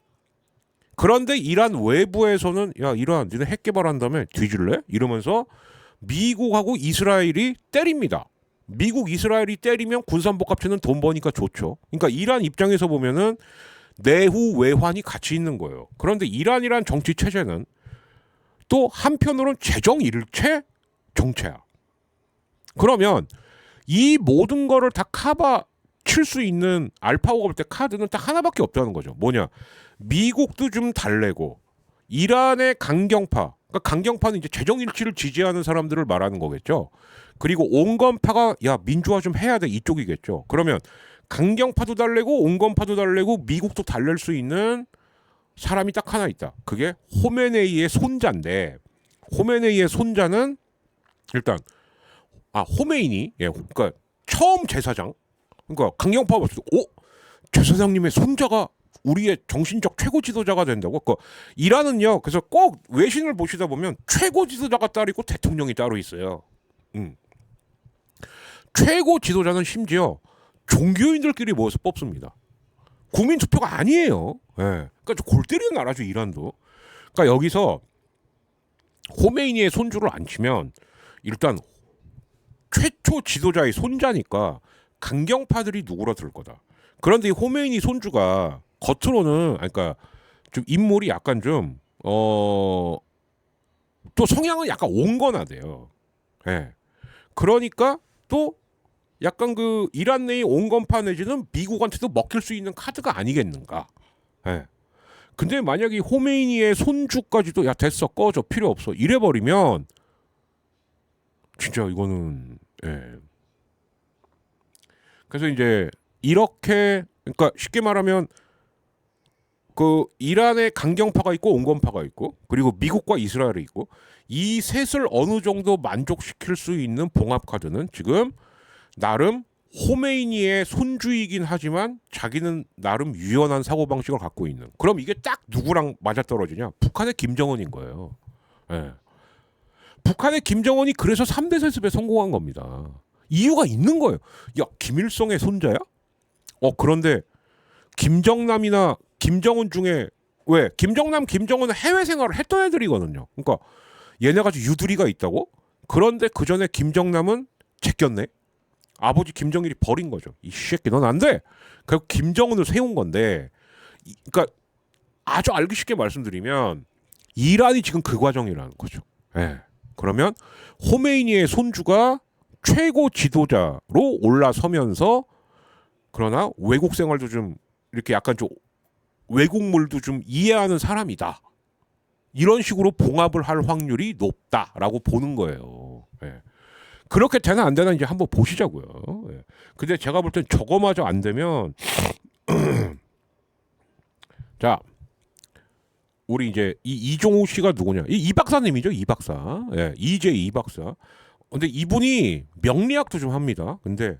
그런데 이란 외부에서는 야 이란 니네 핵 개발한 다음에 뒤질래? 이러면서 미국하고 이스라엘이 때립니다. 미국 이스라엘이 때리면 군산복합체는 돈 버니까 좋죠. 그러니까 이란 입장에서 보면은 내후 외환이 같이 있는 거예요. 그런데 이란이란 정치 체제는 또 한편으로는 재정 일체 정체야. 그러면 이 모든 거를 다 커버 칠 수 있는 알파고가 볼 때 카드는 딱 하나밖에 없다는 거죠. 뭐냐? 미국도 좀 달래고 이란의 강경파, 그러니까 강경파는 이제 재정 일치를 지지하는 사람들을 말하는 거겠죠. 그리고 온건파가 야 민주화 좀 해야 돼 이쪽이겠죠. 그러면 강경파도 달래고 온건파도 달래고 미국도 달랠 수 있는 사람이 딱 하나 있다. 그게 호메네이의 손자인데 호메네이의 손자는 일단 호메이니 그러니까 처음 제사장 그러니까 강경파가 봤을 때 제사장님의 손자가 우리의 정신적 최고 지도자가 된다고. 그러니까 이란은요. 그래서 꼭 외신을 보시다 보면 최고 지도자가 따로 있고 대통령이 따로 있어요. 최고 지도자는 심지어 종교인들끼리 모여서 뽑습니다. 국민 투표가 아니에요. 그러니까 골 때리는 나라죠 이란도. 그러니까 여기서 호메이니의 손주를 안 치면 일단 최초 지도자의 손자니까 강경파들이 누그러들 거다. 그런데 이 호메이니 손주가 겉으로는 그러니까 좀 인물이 약간 좀 또 성향은 약간 온건하대요. 그러니까 또 약간 그 이란 내의 온건파 내지는 미국한테도 먹힐 수 있는 카드가 아니겠는가. 근데 만약에 이 호메이니의 손주까지도 야 됐어 꺼져 필요 없어 이래버리면 진짜 이거는 그래서 이제 이렇게 그러니까 쉽게 말하면 그 이란의 강경파가 있고 온건파가 있고 그리고 미국과 이스라엘이 있고 이 셋을 어느 정도 만족시킬 수 있는 봉합 카드는 지금 나름 호메이니의 손주이긴 하지만 자기는 나름 유연한 사고방식을 갖고 있는. 그럼 이게 딱 누구랑 맞아떨어지냐? 북한의 김정은인 거예요. 북한의 김정은이 그래서 3대 세습에 성공한 겁니다. 이유가 있는 거예요. 야 김일성의 손자야? 그런데 김정남이나 김정은 중에 왜 김정남, 김정은은 해외 생활을 했던 애들이거든요. 그러니까 얘네가 유두리가 있다고? 그런데 그 전에 김정남은 제꼈네. 아버지 김정일이 버린 거죠. 이 새끼 넌 안 돼. 결국 김정은을 세운 건데, 그러니까 아주 알기 쉽게 말씀드리면 이란이 지금 그 과정이라는 거죠. 그러면 호메이니의 손주가 최고 지도자로 올라서면서 그러나 외국 생활도 좀 이렇게 약간 좀 외국물도 좀 이해하는 사람이다. 이런 식으로 봉합을 할 확률이 높다라고 보는 거예요. 그렇게 되나 안 되나 이제 한번 보시자고요. 근데 제가 볼 땐 저거마저 안 되면 자 우리 이제 이종우 씨가 누구냐? 이 박사님이죠. 이 박사. 이재희 이 박사. 근데 이분이 명리학도 좀 합니다. 근데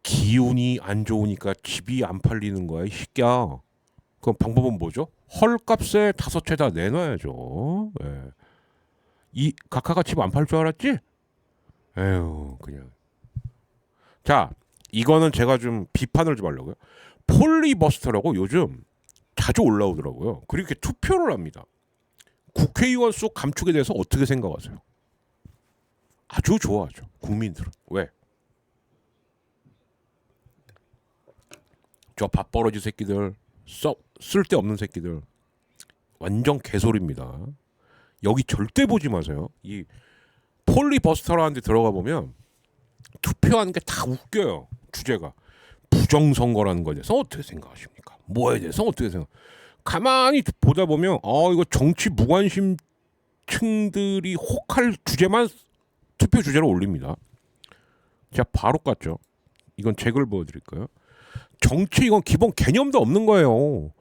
기운이 안 좋으니까 집이 안 팔리는 거야, 이 새끼야. 그럼 방법은 뭐죠? 헐값에 5채 다 내놔야죠. 이 각하가 집 안 팔 줄 알았지? 에휴, 그냥. 자, 이거는 제가 좀 비판을 좀 하려고요. 폴리버스터라고 요즘 자주 올라오더라고요. 그리고 이렇게 투표를 합니다. 국회의원 수 감축에 대해서 어떻게 생각하세요? 아주 좋아하죠. 국민들은. 왜? 저 밥벌어지 새끼들, 쓸데없는 새끼들. 완전 개소리입니다. 여기 절대 보지 마세요. 이 폴리버스터라는 데 들어가 보면 투표하는 게 다 웃겨요. 주제가. 부정선거라는 거에 대해서 어떻게 생각하십니까? 뭐에 대해서 어떻게 생각? 가만히 보다 보면 이거 정치 무관심층들이 혹할 주제만 투표 주제로 올립니다. 제가 바로 깠죠. 이건 책을 보여드릴까요? 정치 이건 기본 개념도 없는 거예요.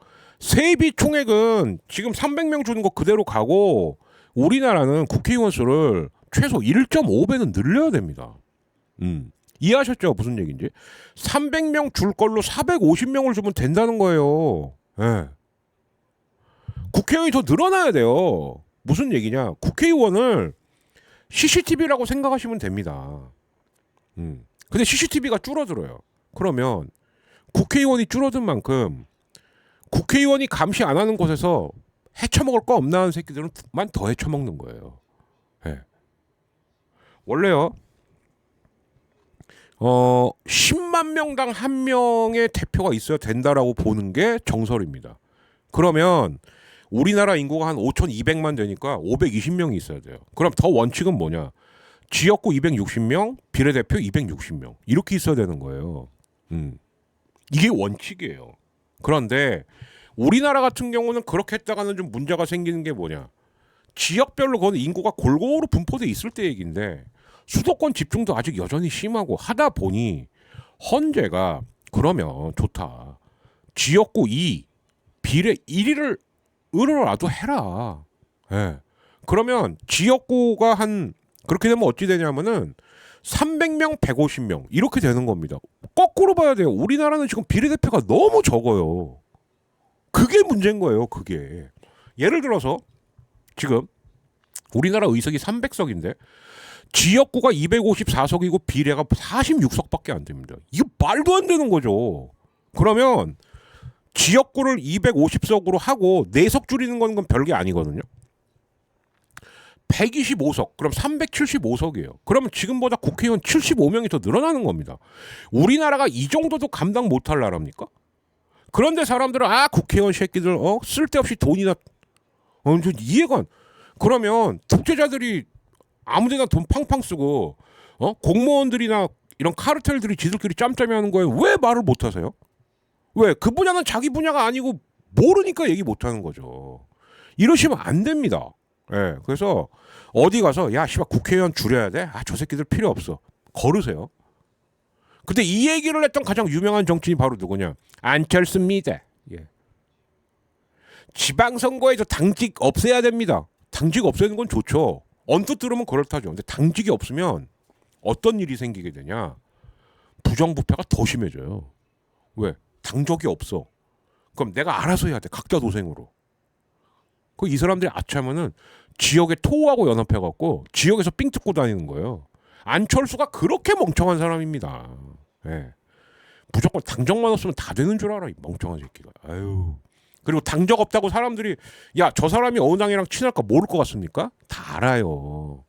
세비 총액은 지금 300명 주는 거 그대로 가고 우리나라는 국회의원 수를 최소 1.5배는 늘려야 됩니다. 이해하셨죠? 무슨 얘기인지. 300명 줄 걸로 450명을 주면 된다는 거예요. 예. 국회의원이 더 늘어나야 돼요. 무슨 얘기냐? 국회의원을 CCTV라고 생각하시면 됩니다. 근데 CCTV가 줄어들어요. 그러면 국회의원이 줄어든 만큼 국회의원이 감시 안 하는 곳에서 헤쳐먹을 거 없나 하는 새끼들은만 더 헤쳐먹는 거예요. 예. 원래요. 10만 명당 한 명의 대표가 있어야 된다라고 보는 게 정설입니다. 그러면 우리나라 인구가 한 5,200만 되니까 520명이 있어야 돼요. 그럼 더 원칙은 뭐냐? 지역구 260명, 비례대표 260명 이렇게 있어야 되는 거예요. 이게 원칙이에요. 그런데 우리나라 같은 경우는 그렇게 했다가는 좀 문제가 생기는 게 뭐냐? 지역별로 그건 인구가 골고루 분포돼 있을 때 얘기인데 수도권 집중도 아직 여전히 심하고 하다 보니 헌재가 그러면 좋다. 지역구 2, 비례 1위를 으로라도 해라. 예. 그러면 지역구가 한 그렇게 되면 어찌 되냐면은 300명, 150명 이렇게 되는 겁니다. 거꾸로 봐야 돼요. 우리나라는 지금 비례대표가 너무 적어요. 그게 문제인 거예요. 그게. 예를 들어서 지금 우리나라 의석이 300석인데 지역구가 254석이고 비례가 46석밖에 안 됩니다. 이거 말도 안 되는 거죠. 그러면 지역구를 250석으로 하고 4석 줄이는 건 별게 아니거든요. 125석, 그럼 375석이에요. 그러면 지금보다 국회의원 75명이 더 늘어나는 겁니다. 우리나라가 이 정도도 감당 못할 나라입니까? 그런데 사람들은 국회의원 새끼들 쓸데없이 돈이나 좀 이해가 안. 그러면 독재자들이 아무데나 돈 팡팡 쓰고 공무원들이나 이런 카르텔들이 지들끼리 짬짬이 하는 거에 왜 말을 못 하세요? 왜? 그 분야는 자기 분야가 아니고 모르니까 얘기 못 하는 거죠. 이러시면 안 됩니다. 예. 그래서 어디 가서 야, 씨발 국회의원 줄여야 돼? 저 새끼들 필요 없어. 거르세요. 근데 이 얘기를 했던 가장 유명한 정치인이 바로 누구냐? 안철수입니다. 예. 지방선거에서 당직 없애야 됩니다. 당직 없애는 건 좋죠. 언뜻 들으면 그렇다죠. 근데 당직이 없으면 어떤 일이 생기게 되냐? 부정부패가 더 심해져요. 왜? 당적이 없어. 그럼 내가 알아서 해야 돼. 각자 도생으로. 이 사람들이 아차면은 지역에 토하고 연합해갖고 지역에서 삥 뜯고 다니는 거예요. 안철수가 그렇게 멍청한 사람입니다. 예. 무조건 당적만 없으면 다 되는 줄 알아. 이 멍청한 새끼가. 아유. 그리고 당적 없다고 사람들이 야, 저 사람이 어느 당이랑 친할까 모를 것 같습니까? 다 알아요.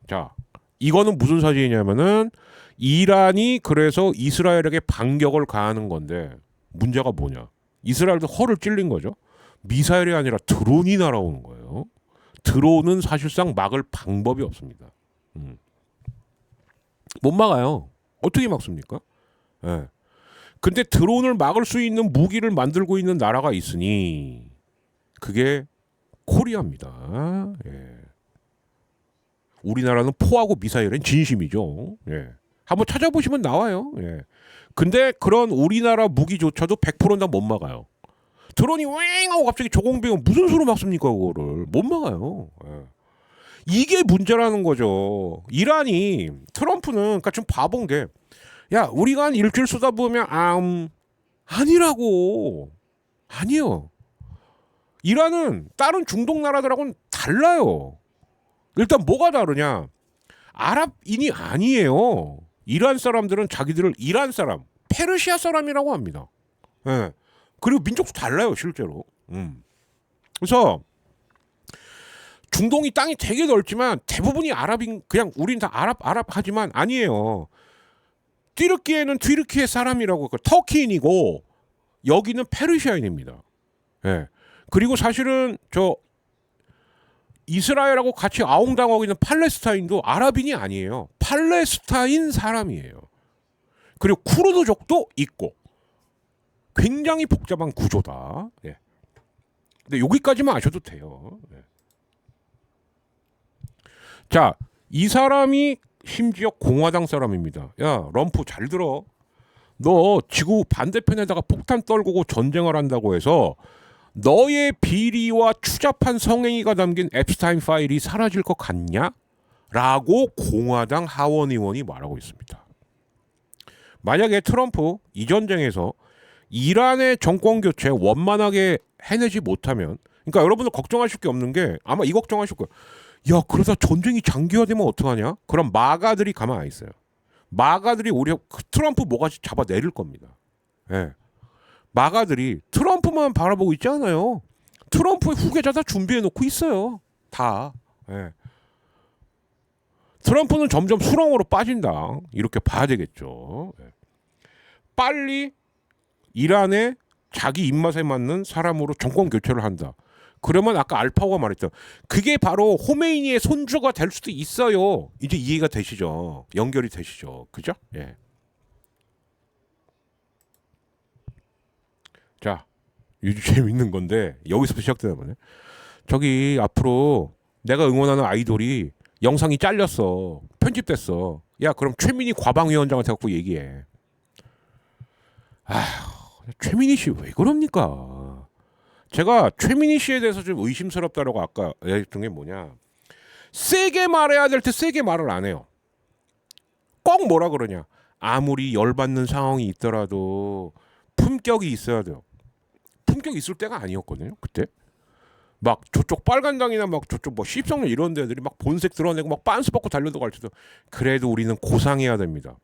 자, 이거는 무슨 사진이냐면은 이란이 그래서 이스라엘에게 반격을 가하는 건데 문제가 뭐냐? 이스라엘도 허를 찔린 거죠. 미사일이 아니라 드론이 날아오는 거예요. 드론은 사실상 막을 방법이 없습니다. 못 막아요. 어떻게 막습니까? 예. 근데 드론을 막을 수 있는 무기를 만들고 있는 나라가 있으니 그게 코리아입니다. 예. 우리나라는 포하고 미사일은 진심이죠. 예. 한번 찾아보시면 나와요. 예. 근데 그런 우리나라 무기조차도 100%는 다 못 막아요. 드론이 왱 하고 갑자기 조공병은 무슨 수로 막습니까? 그거를 못 막아요. 예. 이게 문제라는 거죠. 이란이 트럼프는 그러니까 좀 바본 게 야, 우리가 한 일주일 쏟아부으면 아니라고. 아니요. 이란은 다른 중동 나라들하고는 달라요. 일단 뭐가 다르냐? 아랍인이 아니에요. 이란 사람들은 자기들을 이란 사람, 페르시아 사람이라고 합니다. 예. 그리고 민족도 달라요, 실제로. 그래서 중동이 땅이 되게 넓지만 대부분이 아랍인, 그냥 우린 다 아랍 하지만 아니에요. 튀르키예는 튀르키예 사람이라고, 터키인이고 여기는 페르시아인입니다. 예. 그리고 사실은 저 이스라엘하고 같이 아웅당하고 있는 팔레스타인도 아랍인이 아니에요. 팔레스타인 사람이에요. 그리고 쿠르드족도 있고 굉장히 복잡한 구조다. 예. 근데 여기까지만 아셔도 돼요. 예. 자, 이 사람이 심지어 공화당 사람입니다. 야, 럼프 잘 들어. 너 지구 반대편에다가 폭탄 떨구고 전쟁을 한다고 해서 너의 비리와 추잡한 성행위가 담긴 앱스타인 파일이 사라질 것 같냐? 라고 공화당 하원 의원이 말하고 있습니다. 만약에 트럼프 이 전쟁에서 이란의 정권 교체 원만하게 해내지 못하면, 그러니까 여러분들 걱정하실 게 없는 게 아마 이 걱정하실 거예요. 야, 그러다 전쟁이 장기화되면 어떡하냐? 그럼 마가들이 가만 안 있어요. 마가들이 오히려 트럼프 뭐가지 잡아내릴 겁니다. 예. 마가들이 트럼프만 바라보고 있지 않아요. 트럼프의 후계자 다 준비해놓고 있어요. 다. 예. 트럼프는 점점 수렁으로 빠진다. 이렇게 봐야 되겠죠. 예. 빨리 이란의 자기 입맛에 맞는 사람으로 정권 교체를 한다. 그러면 아까 알파고가 말했죠. 그게 바로 호메이니의 손주가 될 수도 있어요. 이제 이해가 되시죠? 연결이 되시죠? 그죠? 예. 자, 요즘 재밌는 건데 여기서부터 시작되나 보네. 저기 앞으로 내가 응원하는 아이돌이 영상이 잘렸어. 편집됐어. 야, 그럼 최민희 과방위원장한테 갖고 얘기해. 최민희 씨 왜 그럽니까? 제가 최민희 씨에 대해서 좀 의심스럽다라고 아까 얘기했던 게 뭐냐. 세게 말해야 될 때 세게 말을 안 해요. 꼭 뭐라 그러냐. 아무리 열받는 상황이 있더라도 품격이 있어야 돼요. 품격이 있을 때가 아니었거든요. 그때. 막 저쪽 빨간당이나 막 저쪽 뭐 시립성년 이런 데들이 막 본색 드러내고 막 빤스 받고 달려도 갈 때도 그래도 우리는 고상해야 됩니다.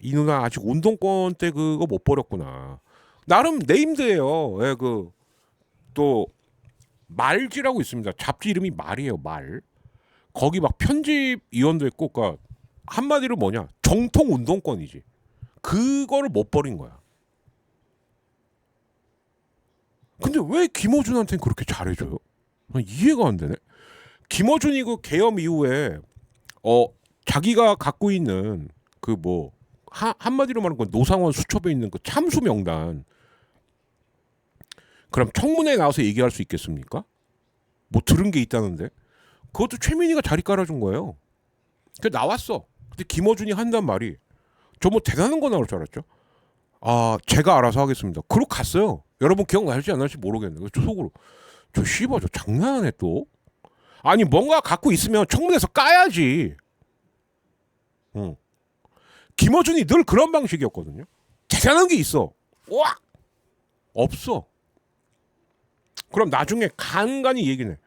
이 누나 아직 운동권 때 그거 못 버렸구나. 나름 네임드예요. 예, 또 말지라고 있습니다. 잡지 이름이 말이에요. 말. 거기 막 편집위원도 있고, 그러니까 한마디로 뭐냐? 정통 운동권이지. 그거를 못 버린 거야. 근데 왜 김어준한테는 그렇게 잘해줘요? 이해가 안 되네. 김어준이 그 계엄 이후에 자기가 갖고 있는 그 뭐 한마디로 말하면 그 노상원 수첩에 있는 그 참수 명단, 그럼 청문회에 나와서 얘기할 수 있겠습니까? 뭐 들은 게 있다는데 그것도 최민희가 자리 깔아준 거예요. 그 나왔어. 근데 김어준이 한단 말이 저 뭐 대단한 거 나올 줄 알았죠. 제가 알아서 하겠습니다. 그러고 갔어요. 여러분 기억나실지 안 나실지 모르겠는데 저 속으로 저 씨발 저 장난하네 또. 아니 뭔가 갖고 있으면 청문회에서 까야지. 응. 김어준이 늘 그런 방식이었거든요. 대단한 게 있어. 와 없어. 그럼 나중에 간간히 얘기네.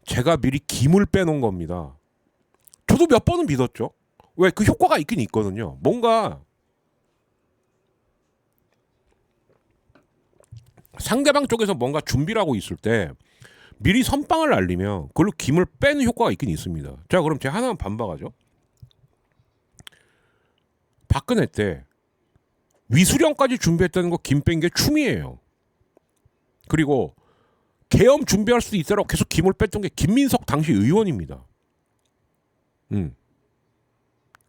제가 미리 김을 빼놓은 겁니다. 저도 몇 번은 믿었죠. 왜 그 효과가 있긴 있거든요. 뭔가 상대방 쪽에서 뭔가 준비를 하고 있을 때 미리 선빵을 날리면 그걸로 김을 빼는 효과가 있긴 있습니다. 자, 그럼 제가 하나만 반박하죠. 박근혜 때 위수령까지 준비했다는 거 김 뺀 게 춤이에요. 그리고 계엄 준비할 수도 있다라고 계속 김을 뺐던 게 김민석 당시 의원입니다.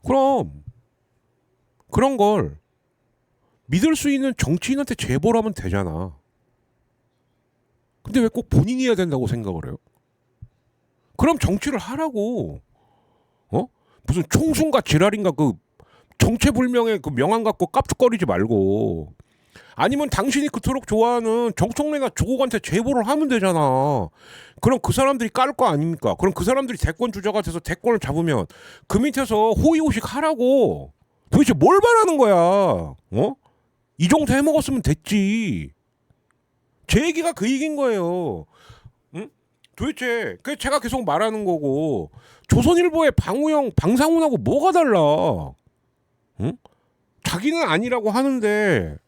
그럼 그런 걸 믿을 수 있는 정치인한테 제보를 하면 되잖아. 근데 왜 꼭 본인이 해야 된다고 생각을 해요? 그럼 정치를 하라고. 무슨 총순과 지랄인가 그 정체불명의 그 명함 갖고 깝죽거리지 말고. 아니면 당신이 그토록 좋아하는 정청래나 조국한테 제보를 하면 되잖아. 그럼 그 사람들이 깔 거 아닙니까? 그럼 그 사람들이 대권 주자가 돼서 대권을 잡으면 그 밑에서 호의호식 하라고. 도대체 뭘 바라는 거야? 이 정도 해먹었으면 됐지. 제 얘기가 그 얘기인 거예요. 응? 도대체 그 제가 계속 말하는 거고 조선일보의 방우영, 방상훈하고 뭐가 달라? 응? 자기는 아니라고 하는데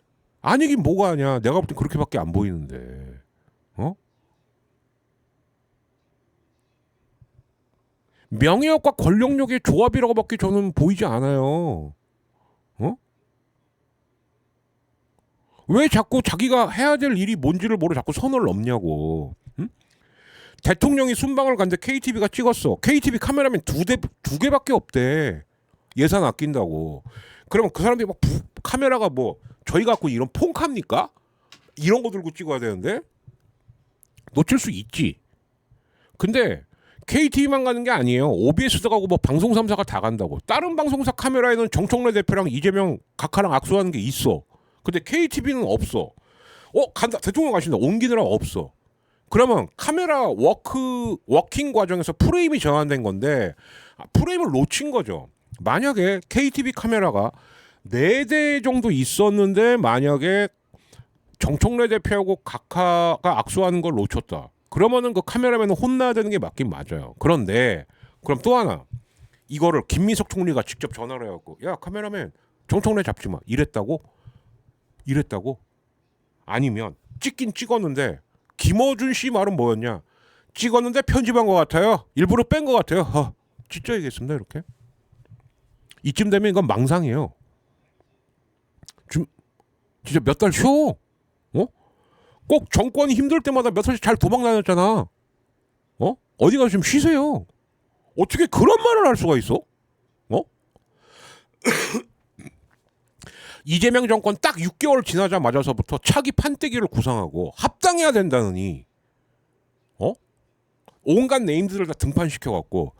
아니긴 뭐가 아니야. 내가 볼 땐 그렇게밖에 안 보이는데. 명예욕과 권력욕의 조합이라고밖에 저는 보이지 않아요. 왜 자꾸 자기가 해야 될 일이 뭔지를 모르고 자꾸 선을 넘냐고. 응? 대통령이 순방을 갔는데 KTV가 찍었어. KTV 카메라맨 두 개밖에 없대. 예산 아낀다고. 그러면 그 사람들이 막 카메라가 뭐 저희 갖고 이런 폰카입니까? 이런 거 들고 찍어야 되는데 놓칠 수 있지. 근데 KTV만 가는 게 아니에요. OBS도 가고 뭐 방송 3사가 다 간다고. 다른 방송사 카메라에는 정청래 대표랑 이재명 각하랑 악수하는 게 있어. 근데 KTV는 없어. 간다. 대통령 가신다. 옮기느라 없어. 그러면 카메라 워킹 과정에서 프레임이 전환된 건데 프레임을 놓친 거죠. 만약에 KTV 카메라가 4대 정도 있었는데 만약에 정청래 대표하고 각하가 악수하는 걸 놓쳤다. 그러면은 그 카메라맨은 혼나야 되는 게 맞긴 맞아요. 그런데 그럼 또 하나 이거를 김민석 총리가 직접 전화를 해갖고 야 카메라맨 정청래 잡지 마 이랬다고? 아니면 찍긴 찍었는데 김어준 씨 말은 뭐였냐? 찍었는데 편집한 것 같아요. 일부러 뺀 것 같아요. 진짜 얘기했습니다 이렇게. 이쯤 되면 이건 망상이에요. 좀 진짜 몇 달 쉬어. 꼭 정권이 힘들 때마다 몇 살씩 잘 도망 다녔잖아. 어디 가서 좀 쉬세요. 어떻게 그런 말을 할 수가 있어? 이재명 정권 딱 6개월 지나자마자서부터 차기 판때기를 구상하고 합당해야 된다느니 온갖 네임들을 다 등판시켜갖고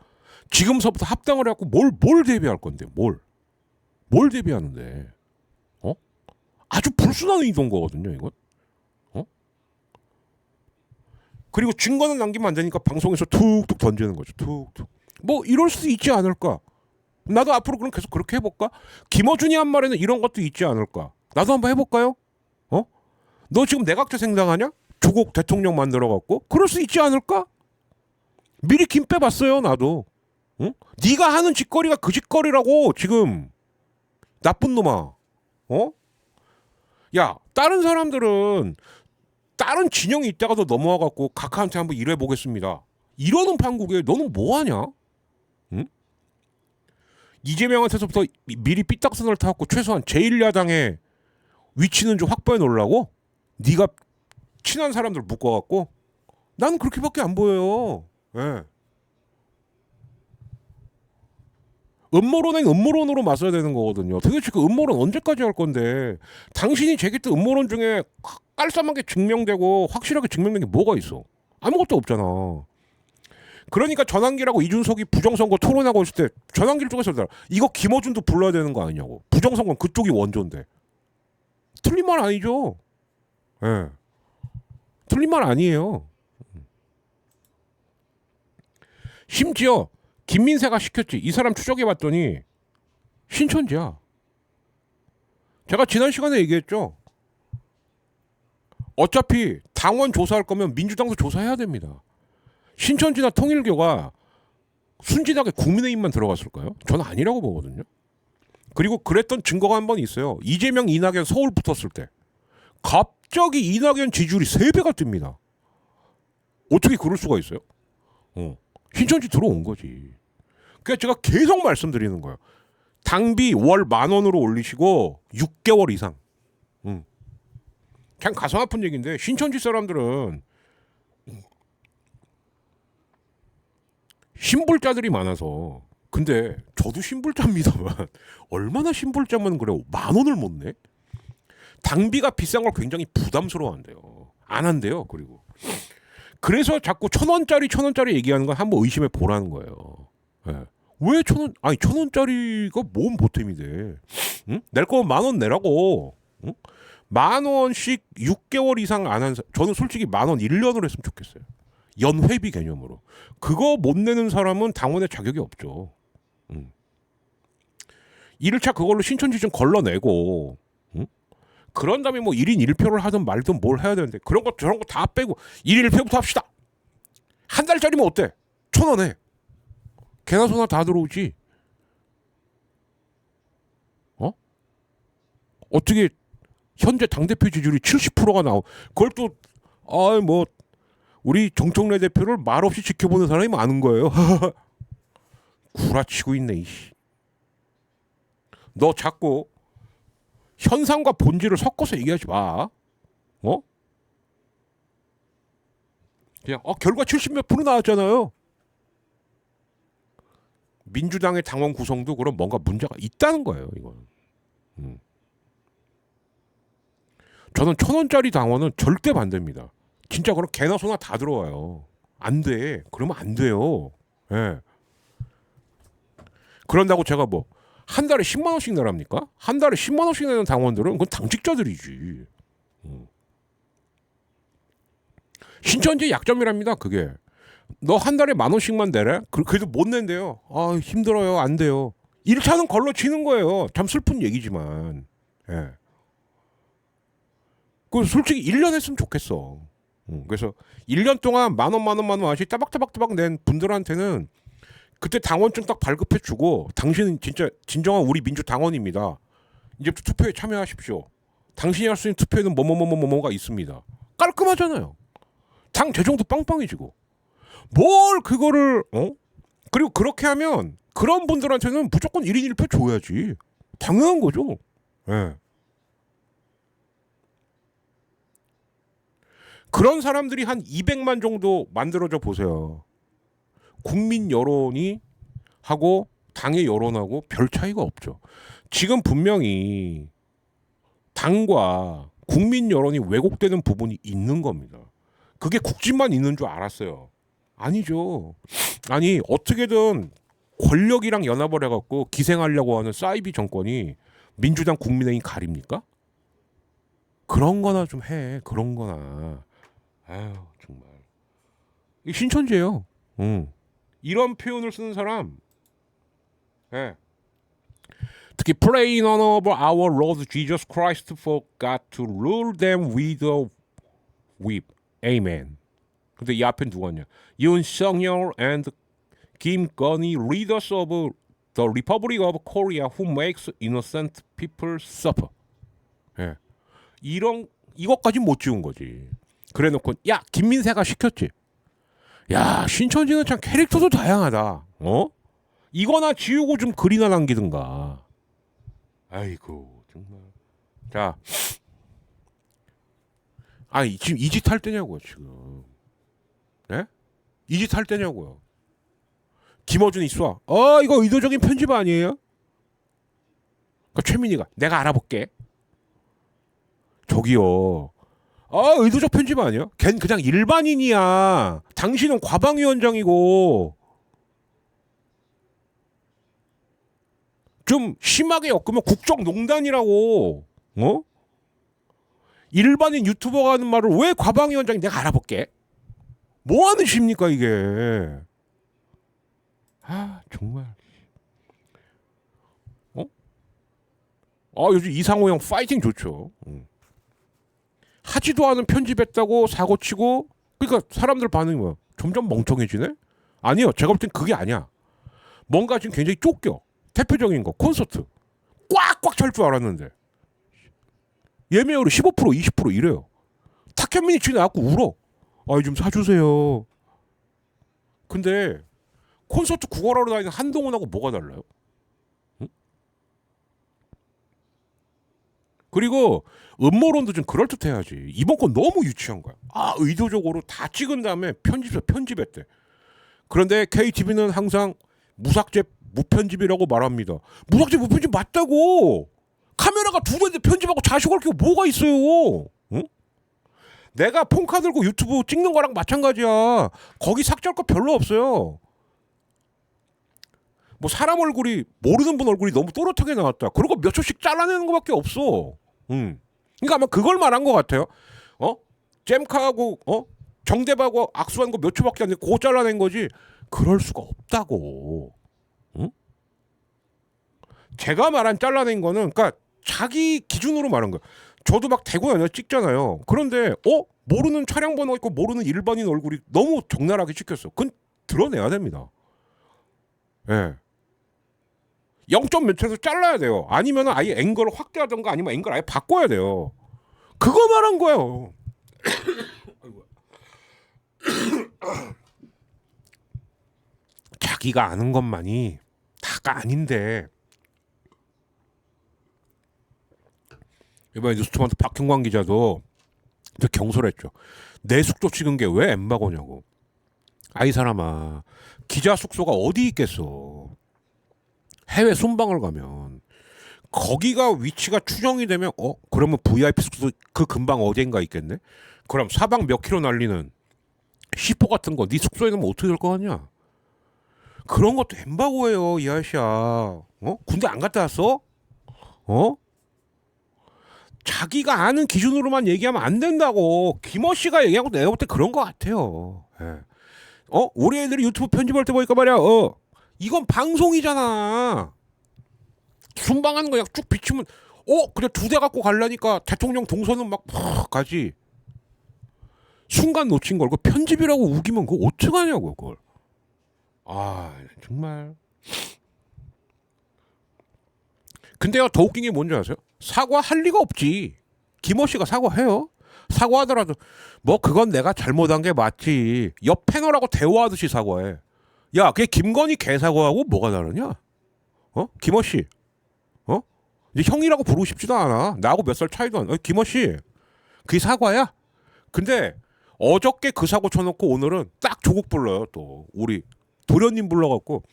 지금서부터 합당을 해갖고 뭘 대비할 건데 뭘 대비하는데 아주 불순한 의도인 거거든요 이건. 그리고 증거는 남기면 안 되니까 방송에서 툭툭 던지는 거죠. 툭툭. 뭐 이럴 수도 있지 않을까? 나도 앞으로 그럼 계속 그렇게 해볼까? 김어준이 한 말에는 이런 것도 있지 않을까? 나도 한번 해볼까요? 너 지금 내각제 생당하냐? 조국 대통령 만들어갖고? 그럴 수 있지 않을까? 미리 김 빼봤어요 나도. 응? 네가 하는 짓거리가 그 짓거리라고 지금. 나쁜 놈아. 야 다른 사람들은 다른 진영이 있다가도 넘어와갖고 각하한테 한번 일해보겠습니다. 이러는 판국에 너는 뭐하냐? 응? 이재명한테서부터 미리 삐딱선을 타갖고 최소한 제1야당의 위치는 좀 확보해 놓으려고? 네가 친한 사람들 묶어갖고? 나는 그렇게밖에 안 보여요. 예. 음모론은 음모론으로 맞서야 되는 거거든요. 도대체 그 음모론 언제까지 할 건데 당신이 제기했던 음모론 중에 깔쌈하게 증명되고 확실하게 증명된 게 뭐가 있어? 아무것도 없잖아. 그러니까 전환기라고 이준석이 부정선거 토론하고 있을 때 전환기를 쪽에서 이거 김어준도 불러야 되는 거 아니냐고. 부정선거는 그쪽이 원조인데. 틀린 말 아니죠. 예. 틀린 말 아니에요. 심지어 김민세가 시켰지. 이 사람 추적해봤더니 신천지야. 제가 지난 시간에 얘기했죠. 어차피 당원 조사할 거면 민주당도 조사해야 됩니다. 신천지나 통일교가 순진하게 국민의힘만 들어갔을까요? 저는 아니라고 보거든요. 그리고 그랬던 증거가 한 번 있어요. 이재명, 이낙연 서울 붙었을 때 갑자기 이낙연 지지율이 3배가 뜹니다. 어떻게 그럴 수가 있어요? 신천지 들어온 거지. 그러니까 제가 계속 말씀드리는 거예요. 당비 월 10,000원으로 올리시고 6개월 이상. 그냥 가슴 아픈 얘기인데 신천지 사람들은 신불자들이 많아서. 근데 저도 신불자입니다만 얼마나 신불자면 그래요. 10,000원을 못 내? 당비가 비싼 걸 굉장히 부담스러워한대요. 안 한대요. 그리고 그래서 자꾸 1,000원짜리 얘기하는 건 한번 의심해 보라는 거예요. 네. 왜 1,000원? 아니 1,000원짜리가 뭔 보탬이 돼? 응? 낼 거면 10,000원 내라고. 응? 10,000원씩 6개월 이상 안 한 저는 솔직히 10,000원 1년으로 했으면 좋겠어요. 연회비 개념으로. 그거 못 내는 사람은 당원의 자격이 없죠. 1차 그걸로 신천지 좀 걸러내고 그런 다음에 뭐 1인 1표를 하든 말든 뭘 해야 되는데 그런 거 저런 거 다 빼고 1인 1표부터 합시다. 한 달짜리면 어때? 1,000원에. 개나 소나 다 들어오지. 어떻게 현재 당대표 지지율이 70%가 나오. 그걸 또 뭐 우리 정청래 대표를 말없이 지켜보는 사람이 많은 거예요. 구라치고 있네. 이씨. 너 자꾸 현상과 본질을 섞어서 얘기하지 마. 그냥 결과 70몇 프로 나왔잖아요. 민주당의 당원 구성도 그럼 뭔가 문제가 있다는 거예요. 이건. 저는 1,000원짜리 당원은 절대 반대입니다. 진짜 그럼 개나 소나 다 들어와요. 안 돼. 그러면 안 돼요. 예. 그런다고 제가 뭐 한 달에 10만 원씩 내랍니까? 한 달에 10만 원씩 내는 당원들은 그건 당직자들이지. 신천지 약점이랍니다. 그게. 너 한 달에 10,000원씩만 내래? 그래도 못 낸대요. 아 힘들어요. 안 돼요. 1차는 걸러 치는 거예요. 참 슬픈 얘기지만. 예. 그 솔직히 1년 했으면 좋겠어. 그래서 1년 동안 만 원씩 따박따박 낸 분들한테는 그때 당원증 딱 발급해주고 당신은 진짜 진정한 우리 민주 당원입니다. 이제부터 투표에 참여하십시오. 당신이 할 수 있는 투표에는 뭐가 있습니다. 깔끔하잖아요. 당 재정도 빵빵해지고 뭘 그거를 그리고 그렇게 하면 그런 분들한테는 무조건 1인 1표 줘야지. 당연한 거죠. 예. 그런 사람들이 한 200만 정도 만들어져 보세요. 국민 여론이 하고 당의 여론하고 별 차이가 없죠. 지금 분명히 당과 국민 여론이 왜곡되는 부분이 있는 겁니다. 그게 국진만 있는 줄 알았어요. 아니죠. 아니 어떻게든 권력이랑 연합을 해갖고 기생하려고 하는 사이비 정권이 민주당 국민의힘 가립니까? 그런 거나 좀 해. 그런 거나. 아유 정말. 이 신천지예요. 이런 표현을 쓰는 사람, 예. 특히 Pray in honor of our Lord Jesus Christ for God to rule them with a whip. Amen. 근데 이 앞에 누구냐? 윤석열 and 김건희 leaders of the Republic of Korea who makes innocent people suffer. 예. 이것까지 못 지운 거지. 그래놓고 야 김민세가 시켰지. 야 신천지는 참 캐릭터도 다양하다. 이거나 지우고 좀 글이나 남기든가. 아이고 정말. 자, 아니 지금 이 짓 할 때냐고요 지금. 네? 이 짓 할 때냐고요. 김어준이 쏴. 이거 의도적인 편집 아니에요? 그러니까 최민희가 내가 알아볼게. 저기요. 의도적 편집 아니야? 걘 그냥 일반인이야. 당신은 과방위원장이고 좀 심하게 엮으면 국정농단이라고. 일반인 유튜버가 하는 말을 왜 과방위원장이 내가 알아볼게. 뭐 하는 짓입니까 이게. 정말. 요즘 이상호 형 파이팅 좋죠. 하지도 않은 편집했다고 사고치고. 그러니까 사람들 반응이 뭐야? 점점 멍청해지네? 아니요. 제가 볼 땐 그게 아니야. 뭔가 지금 굉장히 쫓겨. 대표적인 거 콘서트 꽉꽉 찰 줄 알았는데 예매율이 15% 20% 이래요. 탁현민이 집에 나왔고 울어. 좀 사주세요. 근데 콘서트 구걸하러 다니는 한동훈하고 뭐가 달라요? 응? 그리고 음모론도 좀 그럴듯해야지. 이번 건 너무 유치한 거야. 의도적으로 다 찍은 다음에 편집했대. 그런데 KTV는 항상 무삭제 무편집이라고 말합니다. 무삭제 무편집 맞다고. 카메라가 두 대인데 편집하고 자식할 게 뭐가 있어요. 응? 내가 폰카 들고 유튜브 찍는 거랑 마찬가지야. 거기 삭제할 거 별로 없어요. 뭐 사람 얼굴이 모르는 분 얼굴이 너무 또렷하게 나왔다. 그리고 몇 초씩 잘라내는 거밖에 없어. 그러니까 아마 그걸 말한 것 같아요. 잼카하고 정대박하고 악수한 거 몇 초밖에 안 돼. 그거 잘라낸 거지. 그럴 수가 없다고. 제가 말한 잘라낸 거는 그러니까 자기 기준으로 말한 거야. 저도 막 대구 연애 찍잖아요. 그런데 모르는 차량 번호 있고 모르는 일반인 얼굴이 너무 적나라하게 찍혔어. 그건 드러내야 됩니다. 예. 0점 몇 초에서 잘라야 돼요. 아니면 아예 앵글을 확대하던가 아니면 앵글 아예 바꿔야 돼요. 그거 말한 거예요. 자기가 아는 것만이 다가 아닌데. 이번에 뉴스토마토 박형광 기자도 경솔했죠. 내 숙소 찍은 게 왜 엠바고냐고. 아이 사람아, 기자 숙소가 어디 있겠어. 해외 순방을 가면 거기가 위치가 추정이 되면 그러면 VIP 숙소 그 근방 어딘가 있겠네. 그럼 사방 몇 킬로 날리는 시포 같은 거 네 숙소에 넣으면 어떻게 될 거 같냐. 그런 것도 엠바고예요, 이 아저씨야. 군대 안 갔다 왔어? 어? 자기가 아는 기준으로만 얘기하면 안 된다고. 김어 씨가 얘기하고 내가 볼 때 그런 것 같아요. 예. 우리 애들이 유튜브 편집할 때 보니까 말이야. 이건 방송이잖아. 순방하는 거 그냥 쭉 비치면 그냥 2대 갖고 갈라니까 대통령 동선은 막 푹 가지. 순간 놓친 걸 그 편집이라고 우기면 그거 어떡하냐고 그걸. 아 정말. 근데요 더 웃긴 게 뭔지 아세요? 사과할 리가 없지. 김어 씨가 사과해요. 사과하더라도 뭐 그건 내가 잘못한 게 맞지. 옆 패널하고 대화하듯이 사과해. 야 그게 김건희 개사과하고 뭐가 다르냐? 김어 씨. 이제 형이라고 부르고 싶지도 않아. 나하고 몇 살 차이도 안 나. 김어 씨. 그게 사과야? 근데 어저께 그 사고 쳐놓고 오늘은 딱 조국 불러요. 또 우리 도련님 불러갖고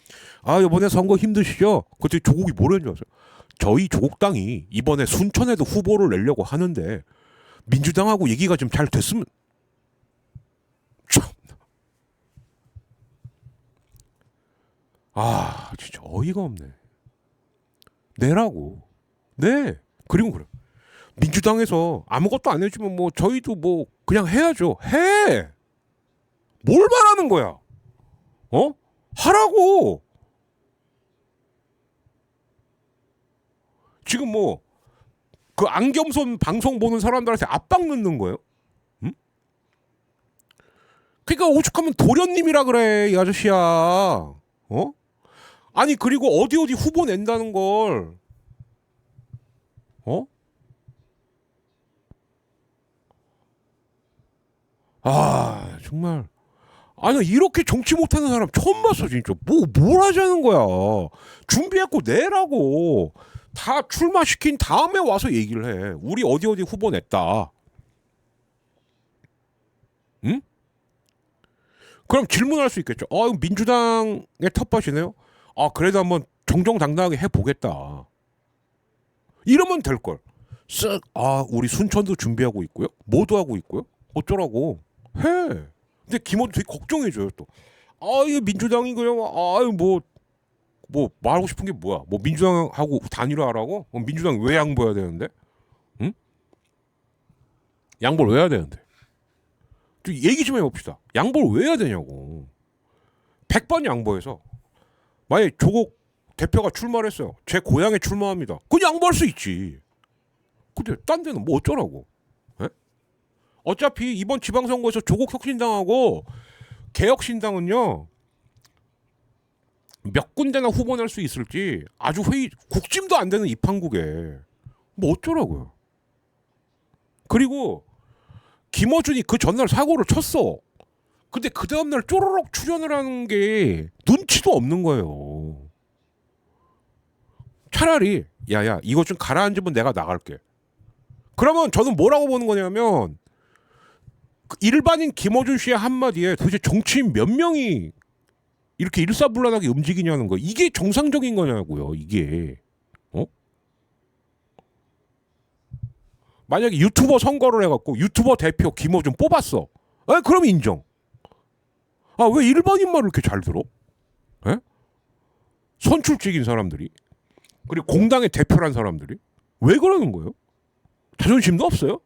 이번에 선거 힘드시죠? 그때 조국이 뭐라는 줄 아세요? 저희 조국당이 이번에 순천에도 후보를 내려고 하는데 민주당하고 얘기가 좀 잘 됐으면 참. 진짜 어이가 없네. 내라고. 네. 그리고 그래. 민주당에서 아무것도 안 해주면 뭐 저희도 뭐 그냥 해야죠. 해. 뭘 말하는 거야? 하라고. 지금 뭐 그 안겸손 방송 보는 사람들한테 압박 넣는 거예요? 응? 그러니까 오죽하면 도련님이라 그래 이 아저씨야. 아니 그리고 어디 후보 낸다는 걸 정말. 아니 이렇게 정치 못하는 사람 처음 봤어 진짜. 뭘 하자는 거야. 준비했고 내라고. 다 출마시킨 다음에 와서 얘기를 해. 우리 어디 후보 냈다. 응? 그럼 질문할 수 있겠죠. 이거 민주당의 텃밭이네요. 그래도 한번 정정당당하게 해보겠다. 이러면 될걸. 우리 순천도 준비하고 있고요. 뭐도 하고 있고요. 어쩌라고. 해. 근데 김어도 되게 걱정해줘요 또. 이거 민주당이 그냥 뭐 말하고 싶은 게 뭐야? 뭐 민주당하고 단일화하라고? 민주당 왜 양보해야 되는데? 응? 양보를 왜 해야 되는데? 좀 얘기 좀 해봅시다. 양보를 왜 해야 되냐고. 100번 양보해서 만약에 조국 대표가 출마를 했어요. 제 고향에 출마합니다. 그건 양보할 수 있지. 근데 딴 데는 뭐 어쩌라고. 에? 어차피 이번 지방선거에서 조국 혁신당하고 개혁신당은요. 몇 군데나 후보 낼 수 있을지 아주 국짐도 안 되는 이 판국에 뭐 어쩌라고요. 그리고 김어준이 그 전날 사고를 쳤어. 근데 그 다음날 쪼르륵 출연을 하는 게 눈치도 없는 거예요. 차라리 야야 이거 좀 가라앉으면 내가 나갈게. 그러면 저는 뭐라고 보는 거냐면 일반인 김어준 씨의 한마디에 도대체 정치인 몇 명이 이렇게 일사불란하게 움직이냐는 거. 이게 정상적인 거냐고요. 이게. 만약에 유튜버 선거를 해갖고 유튜버 대표 김어준 뽑았어. 그럼 인정. 왜 일반인 말을 이렇게 잘 들어? 에? 선출직인 사람들이. 그리고 공당의 대표란 사람들이. 왜 그러는 거예요? 자존심도 없어요?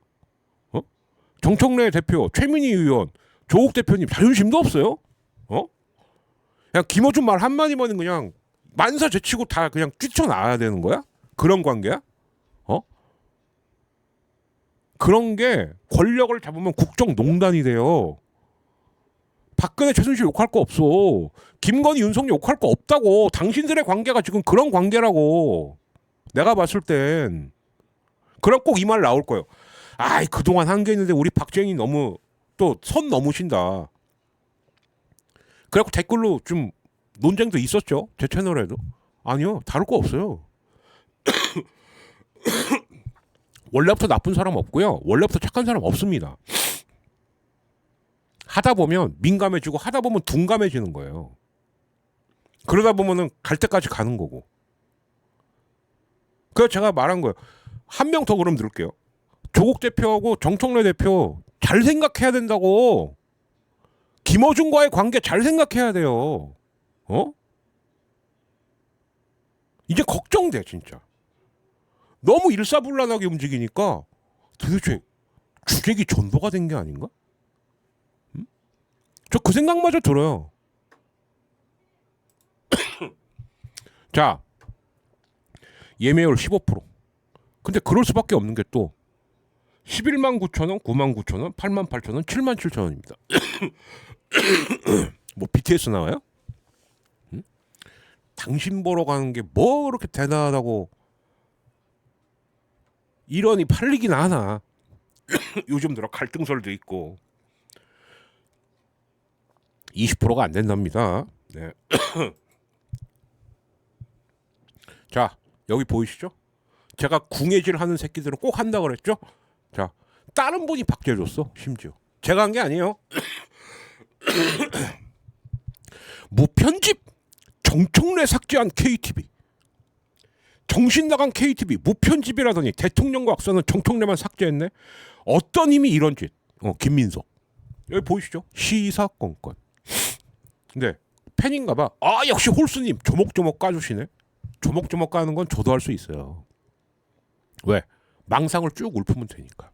정청래 대표, 최민희 의원, 조국 대표님 자존심도 없어요? 그냥 김어준 말 한마디만 그냥 만사 제치고 다 그냥 뛰쳐나와야 되는 거야? 그런 관계야? 그런 게 권력을 잡으면 국정농단이 돼요. 박근혜 최순실 욕할 거 없어. 김건희 윤석열 욕할 거 없다고. 당신들의 관계가 지금 그런 관계라고. 내가 봤을 땐. 그럼 꼭 이 말 나올 거예요. 그동안 한 게 있는데 우리 박정희 너무 또 선 넘으신다. 그래갖고 댓글로 좀 논쟁도 있었죠. 제 채널에도. 아니요. 다를 거 없어요. 원래부터 나쁜 사람 없고요. 원래부터 착한 사람 없습니다. 하다 보면 민감해지고 하다 보면 둔감해지는 거예요. 그러다 보면은 갈 때까지 가는 거고. 그래서 제가 말한 거예요. 한 명 더 그럼 넣을게요. 조국 대표하고 정청래 대표 잘 생각해야 된다고. 김어준과의 관계 잘 생각해야 돼요. 이제 걱정돼 진짜. 너무 일사불란하게 움직이니까 도대체 주객이 전도가 된 게 아닌가? 저 그 생각마저 들어요. 자, 예매율 15%. 근데 그럴 수밖에 없는 게 또 11만 9천 원, 9만 9천 원, 8만 8천 원, 7만 7천 원입니다. 뭐 BTS 나와요? 당신 보러 가는 게 뭐 그렇게 대단하다고 이러니 팔리긴 하나. 요즘 들어 갈등설도 있고 20%가 안 된답니다. 네. 자, 여기 보이시죠? 제가 궁예질 하는 새끼들은 꼭 한다 그랬죠? 자, 다른 분이 박제해줬어. 심지어 제가 한 게 아니에요. 무편집 정청래 삭제한 KTV. 정신 나간 KTV 무편집이라더니 대통령과 악수는 정청래만 삭제했네. 어떤 힘이 이런 짓? 김민석 여기 보이시죠? 시사건건. 근데 팬인가봐. 아 역시 홀수님 조목조목 까주시네. 조목조목 까는 건 저도 할 수 있어요. 왜? 망상을 쭉 읊으면 되니까.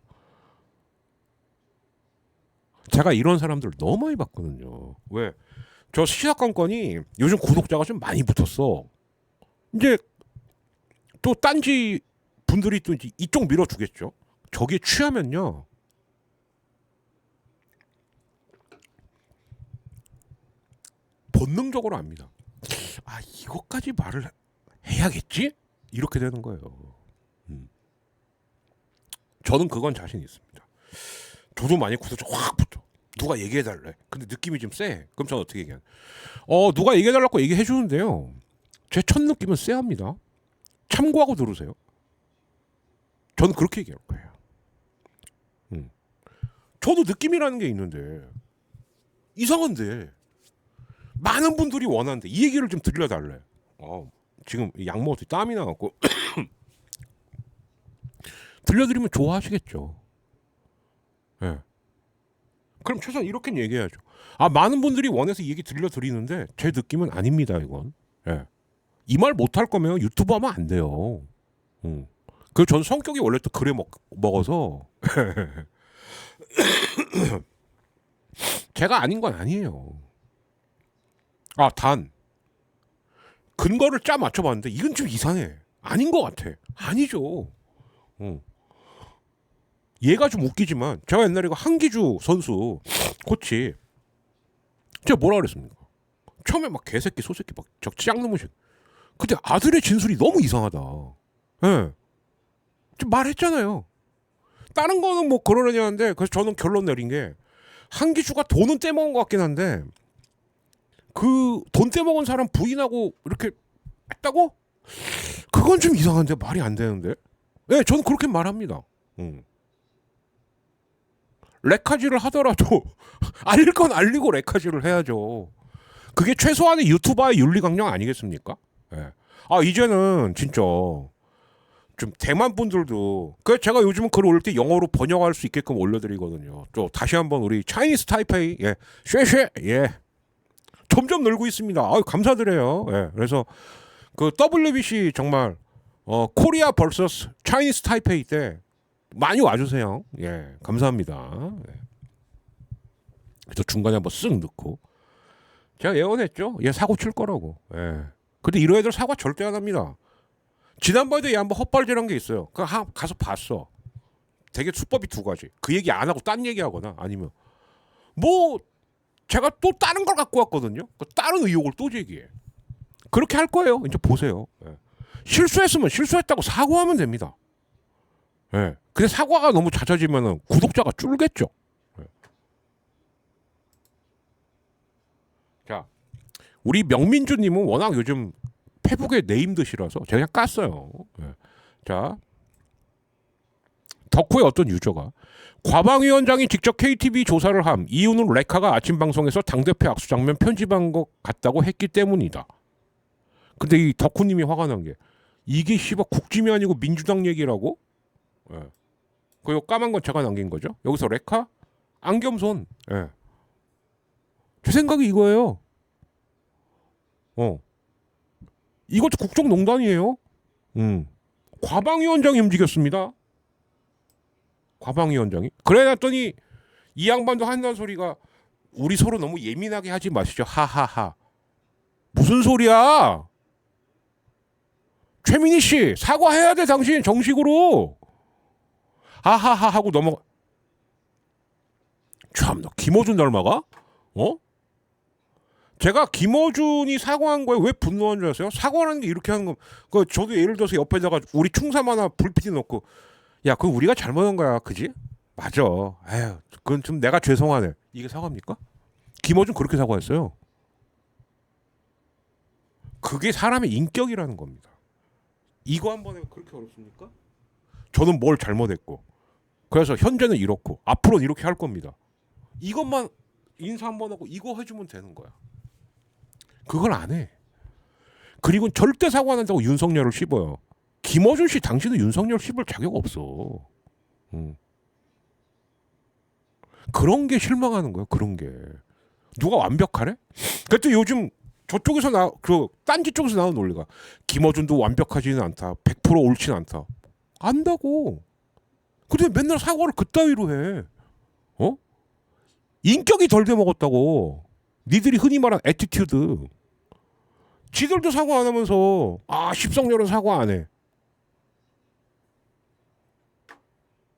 제가 이런 사람들 너무 많이 봤거든요. 왜? 저 시사건건이 요즘 구독자가 좀 많이 붙었어. 이제 또 딴지 분들이 또 이쪽 밀어주겠죠. 저기에 취하면요. 본능적으로 압니다. 아 이것까지 말을 해야겠지? 이렇게 되는 거예요. 저는 그건 자신 있습니다. 저도 만약 구독자 확 붙어. 누가 얘기해달래. 근데 느낌이 좀 세. 그럼 저는 어떻게 얘기하냐. 누가 얘기해달라고 얘기해주는데요. 제 첫 느낌은 쎄합니다. 참고하고 들으세요. 저는 그렇게 얘기할 거예요. 저도 느낌이라는 게 있는데 이상한데 많은 분들이 원하는데 이 얘기를 좀 들려달래. 지금 약 먹어서 땀이 나갖고 들려드리면 좋아하시겠죠. 예. 그럼 최소한 이렇게 얘기해야죠. 많은 분들이 원해서 이 얘기 들려드리는데 제 느낌은 아닙니다. 이건. 예. 이 말 못할 거면 유튜브 하면 안 돼요. 그 전 성격이 원래 또 그래 먹어서 제가 아닌 건 아니에요. 단 근거를 짜 맞춰봤는데 이건 좀 이상해. 아닌 것 같아. 아니죠. 얘가 좀 웃기지만 제가 옛날에 그 한기주 선수 코치 제가 뭐라 그랬습니까? 처음에 막 개새끼 소새끼 막 짝놈의 새끼. 근데 아들의 진술이 너무 이상하다. 예. 좀 말했잖아요. 다른 거는 뭐 그러려니 하는데 그래서 저는 결론 내린 게 한기주가 돈은 떼먹은 것 같긴 한데 그 돈 떼먹은 사람 부인하고 이렇게 했다고? 그건 좀 이상한데 말이 안 되는데. 네, 저는 그렇게 말합니다. 레카지를 하더라도 알릴 건 알리고 레카지를 해야죠. 그게 최소한의 유튜버의 윤리 강령 아니겠습니까? 네. 이제는 진짜 좀 대만 분들도 그 제가 요즘은 글 올릴 때 영어로 번역할 수 있게끔 올려드리거든요. 또 다시 한번 우리 차이니스 타이페이 쉐쉐 점점 늘고 있습니다. 감사드려요. 그래서 그 WBC 정말 코리아 vs 차이니스 타이페이 때 많이 와주세요. 감사합니다. 그래서 중간에 한번 쓱 넣고 제가 예언했죠. 얘 사고 칠 거라고. 근데 이런 애들 사고 절대 안 합니다. 지난번에도 얘 한번 헛발질한 게 있어요. 가서 봤어. 되게 수법이 두 가지. 그 얘기 안 하고 딴 얘기하거나 아니면 뭐 제가 또 다른 걸 갖고 왔거든요. 다른 의혹을 또 제기해. 그렇게 할 거예요. 이제 보세요. 실수했으면 실수했다고 사과하면 됩니다. 근데 사과가 너무 잦아지면 구독자가 줄겠죠. 자, 우리 명민주님은 워낙 요즘 페북의 네임드시라서 제가 그냥 깠어요. 자, 덕후의 어떤 유저가 과방위원장이 직접 KTV 조사를 함. 이유는 레카가 아침 방송에서 당대표 악수 장면 편집한 것 같다고 했기 때문이다. 근데 이 덕후님이 화가 난 게 이게 씨발 국짐이 아니고 민주당 얘기라고? 그 까만 건 제가 남긴 거죠. 여기서 레카 안겸손. 제 생각이 이거예요. 이것도 국정농단이에요. 과방위원장이 움직였습니다. 과방위원장이. 그래 놨더니 이 양반도 한다는 소리가 우리 서로 너무 예민하게 하지 마시죠. 하하하. 무슨 소리야? 최민희 씨 사과해야 돼. 당신 정식으로. 하하하 하고 넘어가. 참나 김어준 닮아가? 어? 제가 김어준이 사과한 거에 왜 분노한 줄 아세요? 사과하는 게 이렇게 하는 거. 그 저도 예를 들어서 옆에다가 우리 충삼 하나 불빛이 넣고 야, 그거 우리가 잘못한 거야, 그지? 맞아. 에휴, 그건 좀 내가 죄송하네. 이게 사과입니까? 김어준 그렇게 사과했어요. 그게 사람의 인격이라는 겁니다. 이거 한 번에 그렇게 어렵습니까? 저는 뭘 잘못했고, 그래서 현재는 이렇고 앞으로는 이렇게 할 겁니다. 이것만 인사 한 번 하고 이거 해주면 되는 거야. 그걸 안 해. 그리고 절대 사과 안 한다고 윤석열을 씹어요. 김어준 씨, 당신은 윤석열 씹을 자격 없어. 그런 게 실망하는 거야. 그런 게 누가 완벽하래? 그때 요즘 저쪽에서 그 딴지 쪽에서 나온 논리가 김어준도 완벽하지는 않다. 100% 옳지는 않다. 안다고. 근데 맨날 사과를 그따위로 해. 어? 인격이 덜 돼 먹었다고. 니들이 흔히 말하는 애티튜드. 지들도 사과 안 하면서 십성렬은 사과 안 해.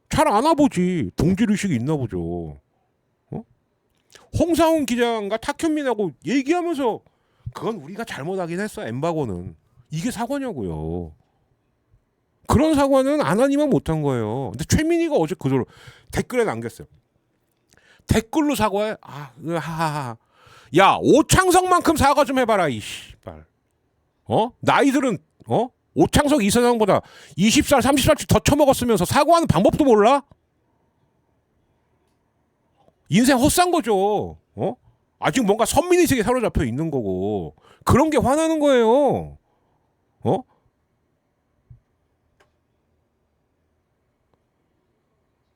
잘 안 와보지. 동질의식이 있나 보죠. 홍사훈 기자가 탁현민하고 얘기하면서 그건 우리가 잘못하긴 했어. 엠바고는. 이게 사과냐고요. 그런 사과는 안 하니만 못한 거예요. 근데 최민희가 어제 그대로 댓글에 남겼어요. 댓글로 사과해. 하하하. 야, 오창석만큼 사과 좀 해봐라. 이씨발. 나이들은 오창석 이사장보다 20살 30살씩 더 처먹었으면서 사과하는 방법도 몰라? 인생 헛산 거죠. 아직 뭔가 선민의식에 사로잡혀 있는 거고 그런 게 화나는 거예요.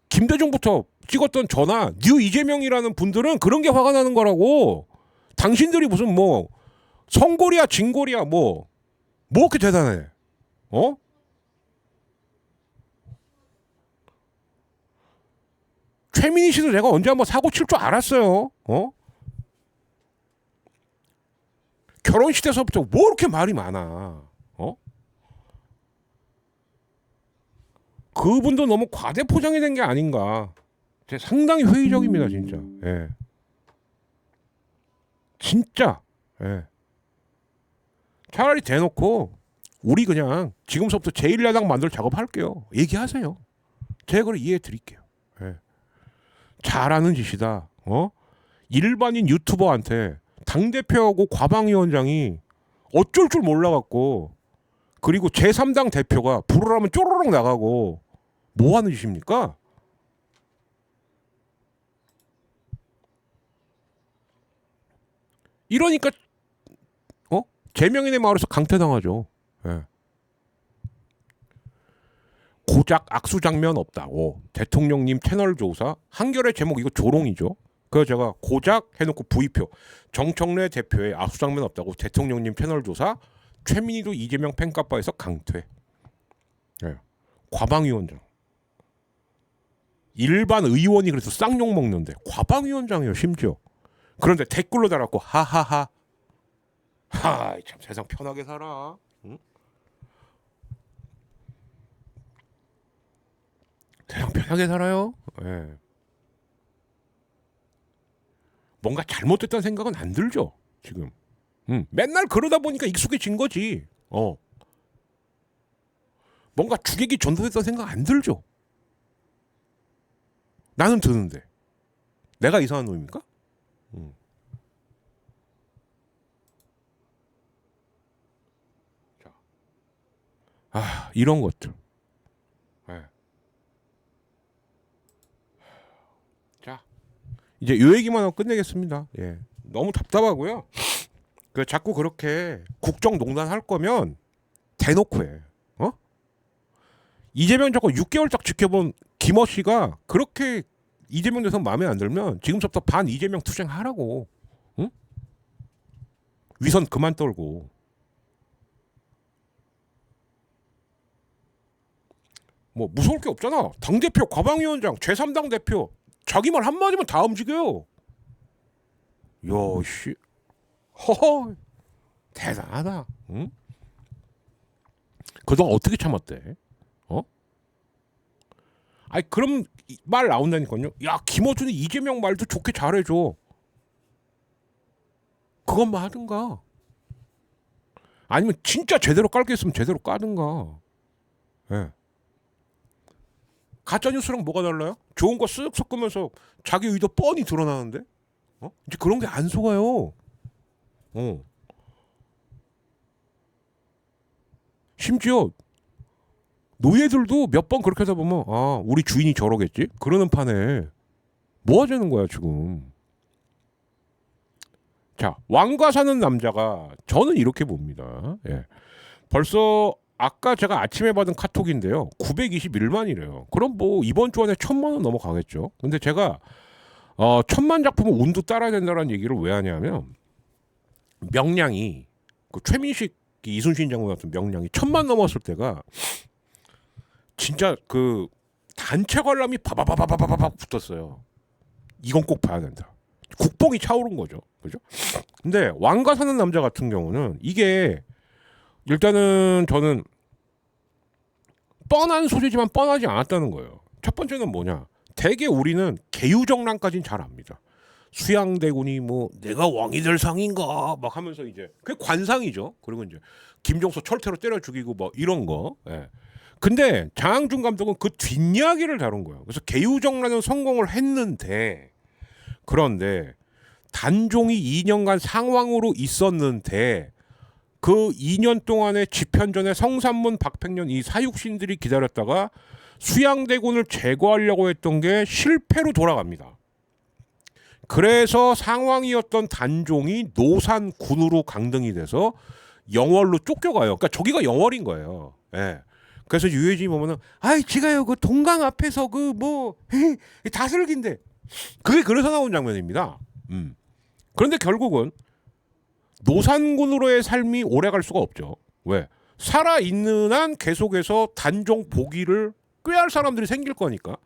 김대중부터 찍었던 전화 뉴 이재명이라는 분들은 그런 게 화가 나는 거라고. 당신들이 무슨 뭐 성골이야 진골이야 뭐 그렇게 대단해. 최민희 씨도 내가 언제 한번 사고 칠 줄 알았어요. 결혼식 때서부터 뭐 이렇게 말이 많아. 그분도 너무 과대 포장이 된 게 아닌가. 상당히 회의적입니다, 진짜. 예. 진짜. 예. 차라리 대놓고 우리 그냥 지금서부터 제1야당 만들 작업할게요. 얘기하세요. 제가 그걸 이해해 드릴게요. 예. 잘하는 짓이다. 일반인 유튜버한테 당대표하고 과방위원장이 어쩔 줄 몰라갖고 그리고 제3당 대표가 부르라면 쪼르륵 나가고 뭐 하는 짓입니까? 이러니까 제명인의 마을에서 강퇴당하죠. 예. 고작 악수 장면 없다고 대통령님 채널 조사 한겨레 제목 이거 조롱이죠. 그래서 제가 고작 해놓고 V표 정청래 대표의 악수 장면 없다고 대통령님 채널 조사 최민희도 이재명 팬카바에서 강퇴. 예. 과방위원장. 일반 의원이 그래서 쌍욕 먹는데 과방위원장이에요 심지어. 그런데 댓글로 달았고 하하하. 참 세상 편하게 살아. 응? 세상 편하게 살아요. 예. 뭔가 잘못됐다는 생각은 안 들죠 지금. 맨날 그러다 보니까 익숙해진 거지. 뭔가 주객이 전도됐다는 생각 안 들죠. 나는 드는데 내가 이상한 놈입니까? 자, 이런 것들. 네. 자, 이제 요 얘기만 하고 끝내겠습니다. 예, 너무 답답하고요. 자꾸 그렇게 국정농단 할 거면 대놓고 해. 이재명 정권 6개월짝 지켜본 김어 씨가 그렇게 이재명 대선 마음에 안 들면 지금부터 반 이재명 투쟁하라고. 응? 위선 그만 떨고. 뭐 무서울 게 없잖아. 당대표, 과방위원장, 제3당 대표 자기 말 한마디면 다 움직여요. 요씨 허허 대단하다. 응? 그동안 어떻게 참았대? 어? 아니 그럼 말 나온다니까요. 야 김어준이 이재명 말도 좋게 잘해줘. 그것만 하든가. 아니면 진짜 제대로 깔 게 있으면 제대로 까든가. 예. 가짜 뉴스랑 뭐가 달라요? 좋은 거 쓱 섞으면서 자기 의도 뻔히 드러나는데. 이제 그런 게 안 속아요. 심지어 노예들도 몇 번 그렇게 하다 보면 아 우리 주인이 저러겠지 그러는 판에 뭐 하자는 거야 지금. 자 왕과 사는 남자가 저는 이렇게 봅니다. 예. 벌써 아까 제가 아침에 받은 카톡인데요 921만이래요. 그럼 뭐 이번 주 안에 1000만원 넘어가겠죠. 근데 제가 1000만 작품은 운도 따라야 된다는 얘기를 왜 하냐면 명량이 그 최민식 이순신 장군 같은 명량이 1000만 넘었을 때가 진짜 그 단체 관람이 바바바바바바박 붙었어요. 이건 꼭 봐야 된다. 국뽕이 차오른 거죠. 그죠? 근데 왕과 사는 남자 같은 경우는 이게 일단은 저는 뻔한 소리지만 뻔하지 않았다는 거예요. 첫 번째는 뭐냐? 대개 우리는 개유정란까지는 잘 압니다. 수양대군이 뭐 내가 왕이 될 상인가 막 하면서 이제 그게 관상이죠. 그리고 이제 김종서 철퇴로 때려 죽이고 뭐 이런 거. 예. 근데 장항준 감독은 그 뒷이야기를 다룬 거예요. 그래서 개유정란은 성공을 했는데 그런데 단종이 2년간 상왕으로 있었는데 그 2년 동안의 집현전에 성산문, 박팽년 이 사육신들이 기다렸다가 수양대군을 제거하려고 했던 게 실패로 돌아갑니다. 그래서 상왕이었던 단종이 노산군으로 강등이 돼서 영월로 쫓겨가요. 그러니까 저기가 영월인 거예요. 예. 그래서 유해진이 보면은 아이 지가요 그 동강 앞에서 그 뭐 다슬기인데 그게 그래서 나온 장면입니다. 그런데 결국은 노산군으로의 삶이 오래갈 수가 없죠. 왜? 살아있는 한 계속해서 단종 복위를 꾀할 사람들이 생길 거니까.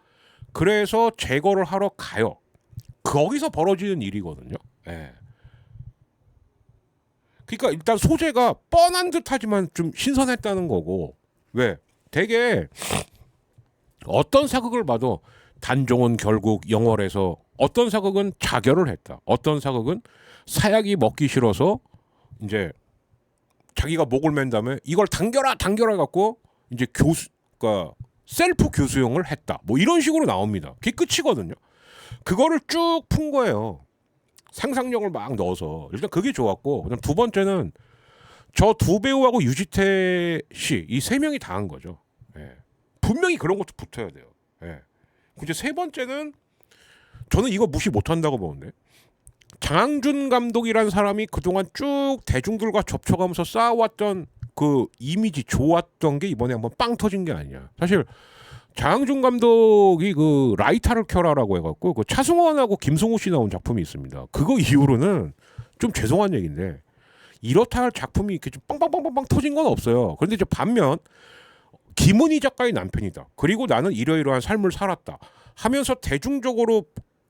그래서 제거를 하러 가요. 거기서 벌어지는 일이거든요. 예. 그러니까 일단 소재가 뻔한 듯하지만 좀 신선했다는 거고. 왜? 되게 어떤 사극을 봐도 단종은 결국 영월에서 어떤 사극은 자결을 했다. 어떤 사극은 사약이 먹기 싫어서 이제 자기가 목을 맨 다음에 이걸 당겨라 갖고 이제 그러니까 셀프 교수형을 했다. 뭐 이런 식으로 나옵니다. 그게 끝이거든요. 그거를 쭉 푼 거예요. 상상력을 막 넣어서 일단 그게 좋았고 그다음 두 번째는 저 두 배우하고 유지태 씨 이 세 명이 다 한 거죠. 예. 분명히 그런 것도 붙어야 돼요. 예. 이제 세 번째는 저는 이거 무시 못한다고 보는데 장항준 감독이라는 사람이 그동안 쭉 대중들과 접촉하면서 쌓아왔던 그 이미지 좋았던 게 이번에 한번 빵 터진 게 아니냐. 사실 장항준 감독이 그 라이터를 켜라라고 해갖고 그 차승원하고 김승우 씨 나온 작품이 있습니다. 그거 이후로는 좀 죄송한 얘기인데 이렇다 할 작품이 이렇게 좀 빵빵빵빵빵 터진 건 없어요. 그런데 이제 반면 김은희 작가의 남편이다. 그리고 나는 이러이러한 삶을 살았다. 하면서 대중적으로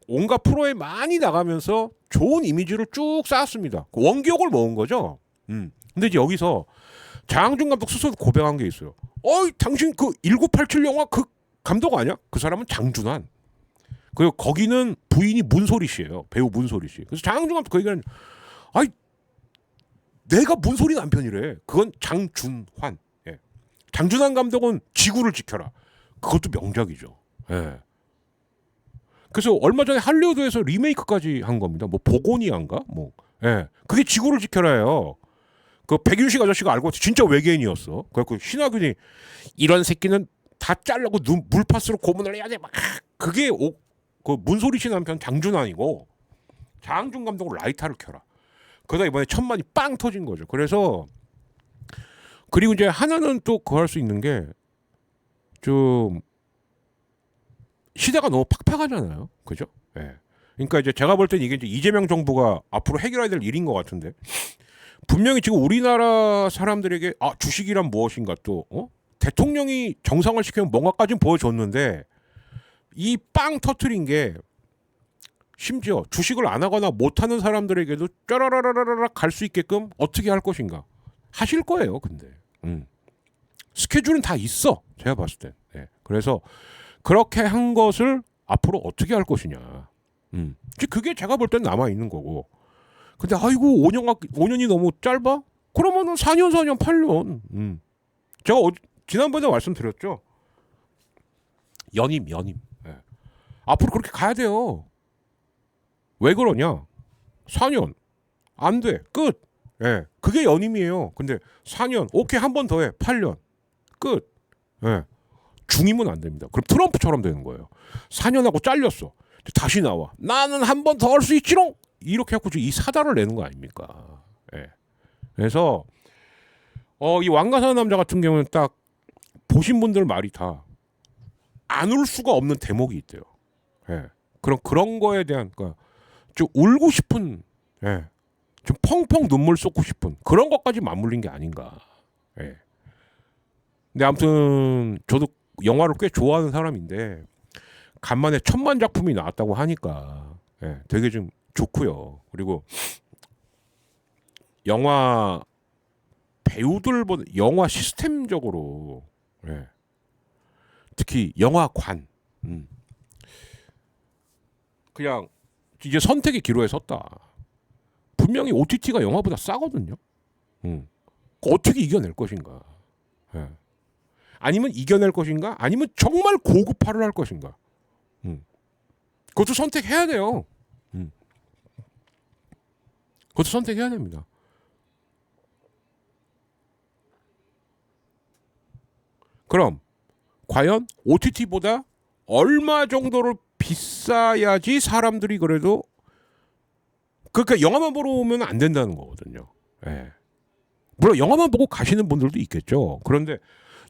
온갖 프로에 많이 나가면서 좋은 이미지를 쭉 쌓았습니다. 원기옥을 모은 거죠. 근데 이제 여기서 장항준 감독 스스로 고백한 게 있어요. 당신 그 1987 영화 그 감독 아니야? 그 사람은 장준환. 그리고 거기는 부인이 문소리 씨예요. 배우 문소리 씨. 그래서 장항준 감독 그 얘기는 내가 문소리 남편이래. 그건 장준환. 예. 장준환 감독은 지구를 지켜라. 그것도 명작이죠. 예. 그래서 얼마 전에 할리우드에서 리메이크까지 한 겁니다. 뭐 보고니아인가? 뭐 예. 그게 지구를 지켜라예요. 그 백윤식 아저씨가 알고 진짜 외계인이었어. 그래서 신하균이 이런 새끼는 다 잘라고 물파스로 고문을 해야 돼. 막 그게 그 문소리 씨 남편 장준환이고 장항준 감독은 라이터를 켜라. 그러다 이번에 1000만이 빵 터진 거죠. 그래서 그리고 이제 하나는 또 그거 할 수 있는 게 좀 시대가 너무 팍팍하잖아요. 그죠? 예. 그러니까 이제 제가 볼 땐 이게 이제 이재명 정부가 앞으로 해결해야 될 일인 것 같은데 분명히 지금 우리나라 사람들에게 주식이란 무엇인가 또 대통령이 정상화 시키면 뭔가까지는 보여줬는데 이 빵 터트린 게 심지어 주식을 안 하거나 못하는 사람들에게도 쫘라라라라라 갈 수 있게끔 어떻게 할 것인가 하실 거예요. 근데 스케줄은 다 있어. 제가 봤을 때. 네. 그래서 그렇게 한 것을 앞으로 어떻게 할 것이냐. 그게 제가 볼 땐 남아 있는 거고. 근데 아이고 5년이 너무 짧아? 그러면은 4년 8년. 제가 지난번에 말씀드렸죠. 연임. 네. 앞으로 그렇게 가야 돼요. 왜 그러냐? 4년 안 돼. 끝. 예. 그게 연임이에요. 근데 4년 오케이 한 번 더 해. 8년 끝. 예. 중임은 안 됩니다. 그럼 트럼프처럼 되는 거예요. 4년 하고 잘렸어. 다시 나와. 나는 한 번 더 할 수 있지롱. 이렇게 해갖고 이 사달을 내는 거 아닙니까? 예. 그래서 이 왕가사는 남자 같은 경우는 딱 보신 분들 말이 다 안 울 수가 없는 대목이 있대요. 예. 그런 거에 대한 그러니까 좀 울고 싶은, 예. 좀 펑펑 눈물 쏟고 싶은 그런 것까지 맞물린 게 아닌가. 예. 근데 아무튼 저도 영화를 꽤 좋아하는 사람인데 간만에 천만 작품이 나왔다고 하니까 예, 되게 좀 좋고요. 그리고 영화 배우들보다 영화 시스템적으로 예, 특히 영화관 그냥 이제 선택의 기로에 섰다. 분명히 OTT가 영화보다 싸거든요. 어떻게 이겨낼 것인가? 예. 아니면 이겨낼 것인가? 아니면 정말 고급화를 할 것인가? 그것도 선택해야 돼요. 그것도 선택해야 됩니다. 그럼 과연 OTT보다 얼마 정도로 비싸야지 사람들이 그래도 그러니까 영화만 보러 오면 안 된다는 거거든요. 예. 물론 영화만 보고 가시는 분들도 있겠죠. 그런데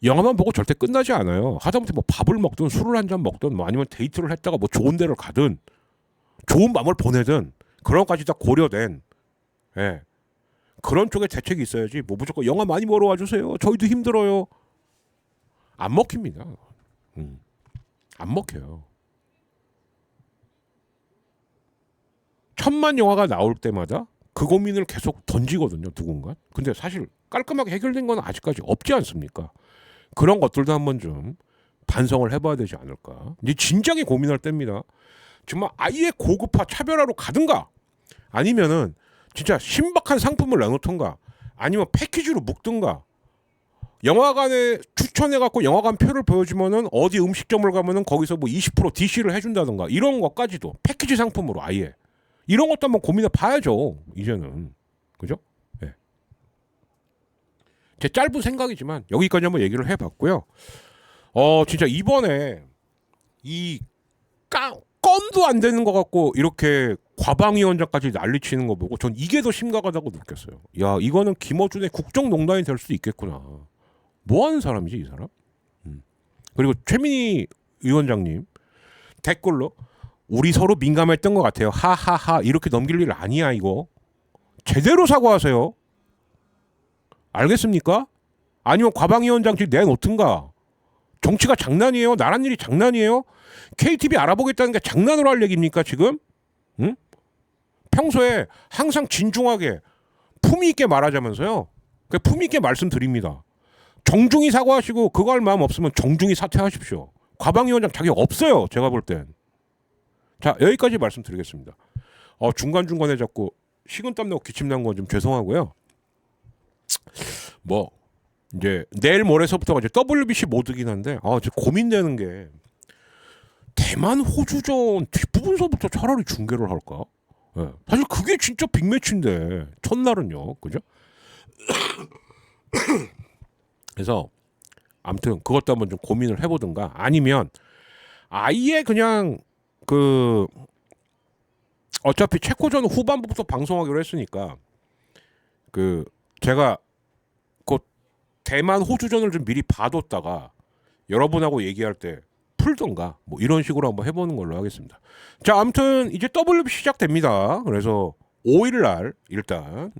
영화만 보고 절대 끝나지 않아요. 하다못해 뭐 밥을 먹든 술을 한 잔 먹든 뭐 아니면 데이트를 했다가 뭐 좋은 데를 가든 좋은 밤을 보내든 그런 것까지 다 고려된 예. 그런 쪽에 대책이 있어야지 뭐 무조건 영화 많이 보러 와주세요. 저희도 힘들어요. 안 먹힙니다. 안 먹혀요. 천만 영화가 나올 때마다 그 고민을 계속 던지거든요. 누군가. 근데 사실 깔끔하게 해결된 건 아직까지 없지 않습니까? 그런 것들도 한번 좀 반성을 해봐야 되지 않을까. 이제 진작에 고민할 때입니다. 정말 아예 고급화 차별화로 가든가 아니면은 진짜 신박한 상품을 내놓던가 아니면 패키지로 묶든가 영화관에 추천해갖고 영화관 표를 보여주면은 어디 음식점을 가면은 거기서 뭐 20% DC를 해준다던가 이런 것까지도 패키지 상품으로 아예 이런 것도 한번 고민해 봐야죠. 이제는 그죠? 네. 제 짧은 생각이지만 여기까지 한번 얘기를 해봤고요. 진짜 이번에 이 건도 안 되는 것 같고 이렇게 과방위원장까지 난리치는 거 보고 전 이게 더 심각하다고 느꼈어요. 야 이거는 김어준의 국정농단이 될 수도 있겠구나. 뭐 하는 사람이지 이 사람? 그리고 최민희 위원장님 댓글로 우리 서로 민감했던 것 같아요. 하하하 이렇게 넘길 일 아니야 이거. 제대로 사과하세요. 알겠습니까? 아니면 과방위원장직 내놓든가. 정치가 장난이에요? 나란 일이 장난이에요? KTV 알아보겠다는 게 장난으로 할 얘기입니까 지금? 응? 평소에 항상 진중하게 품위 있게 말하자면서요. 품위 있게 말씀드립니다. 정중히 사과하시고 그거 할 마음 없으면 정중히 사퇴하십시오. 과방위원장 자격 없어요. 제가 볼 땐. 자 여기까지 말씀드리겠습니다. 중간중간에 자꾸 식은땀 나고 기침 난 건 좀 죄송하고요. 뭐 이제 내일 모레서부터가 이제 WBC 모드긴 한데 이제 고민되는 게 대만 호주전 뒷부분서부터 차라리 중계를 할까? 네. 사실 그게 진짜 빅매치인데 첫날은요, 그죠? 그래서 아무튼 그것도 한번 좀 고민을 해보든가 아니면 아예 그냥 어차피 체코전 후반부부터 방송하기로 했으니까 제가 곧 대만 호주전을 좀 미리 봐뒀다가 여러분하고 얘기할 때 풀던가 뭐 이런 식으로 한번 해보는 걸로 하겠습니다. 자 아무튼 이제 WBC 시작됩니다. 그래서 5일날 일단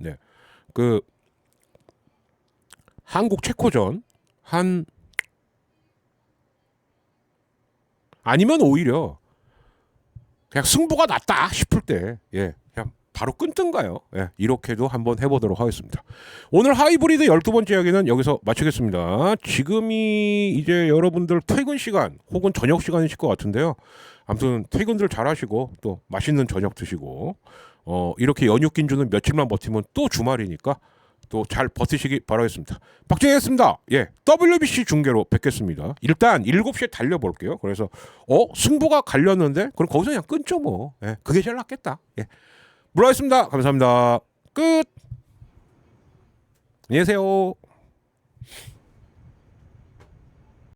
한국 체코전 한 아니면 오히려 그냥 승부가 났다 싶을 때 예, 그냥 바로 끊든가요. 예, 이렇게도 한번 해보도록 하겠습니다. 오늘 하이브리드 12번째 이야기는 여기서 마치겠습니다. 지금이 이제 여러분들 퇴근 시간 혹은 저녁 시간이실 것 같은데요. 아무튼 퇴근들 잘 하시고 또 맛있는 저녁 드시고 이렇게 연휴 낀 주는 며칠만 버티면 또 주말이니까 또 잘 버티시기 바라겠습니다. 박정희였습니다. 예, WBC 중계로 뵙겠습니다. 일단 7시에 달려볼게요. 그래서 승부가 갈렸는데 그럼 거기서 그냥 끊죠 뭐. 예, 그게 제일 낫겠다. 예, 물러가겠습니다. 감사합니다. 끝. 안녕히 계세요.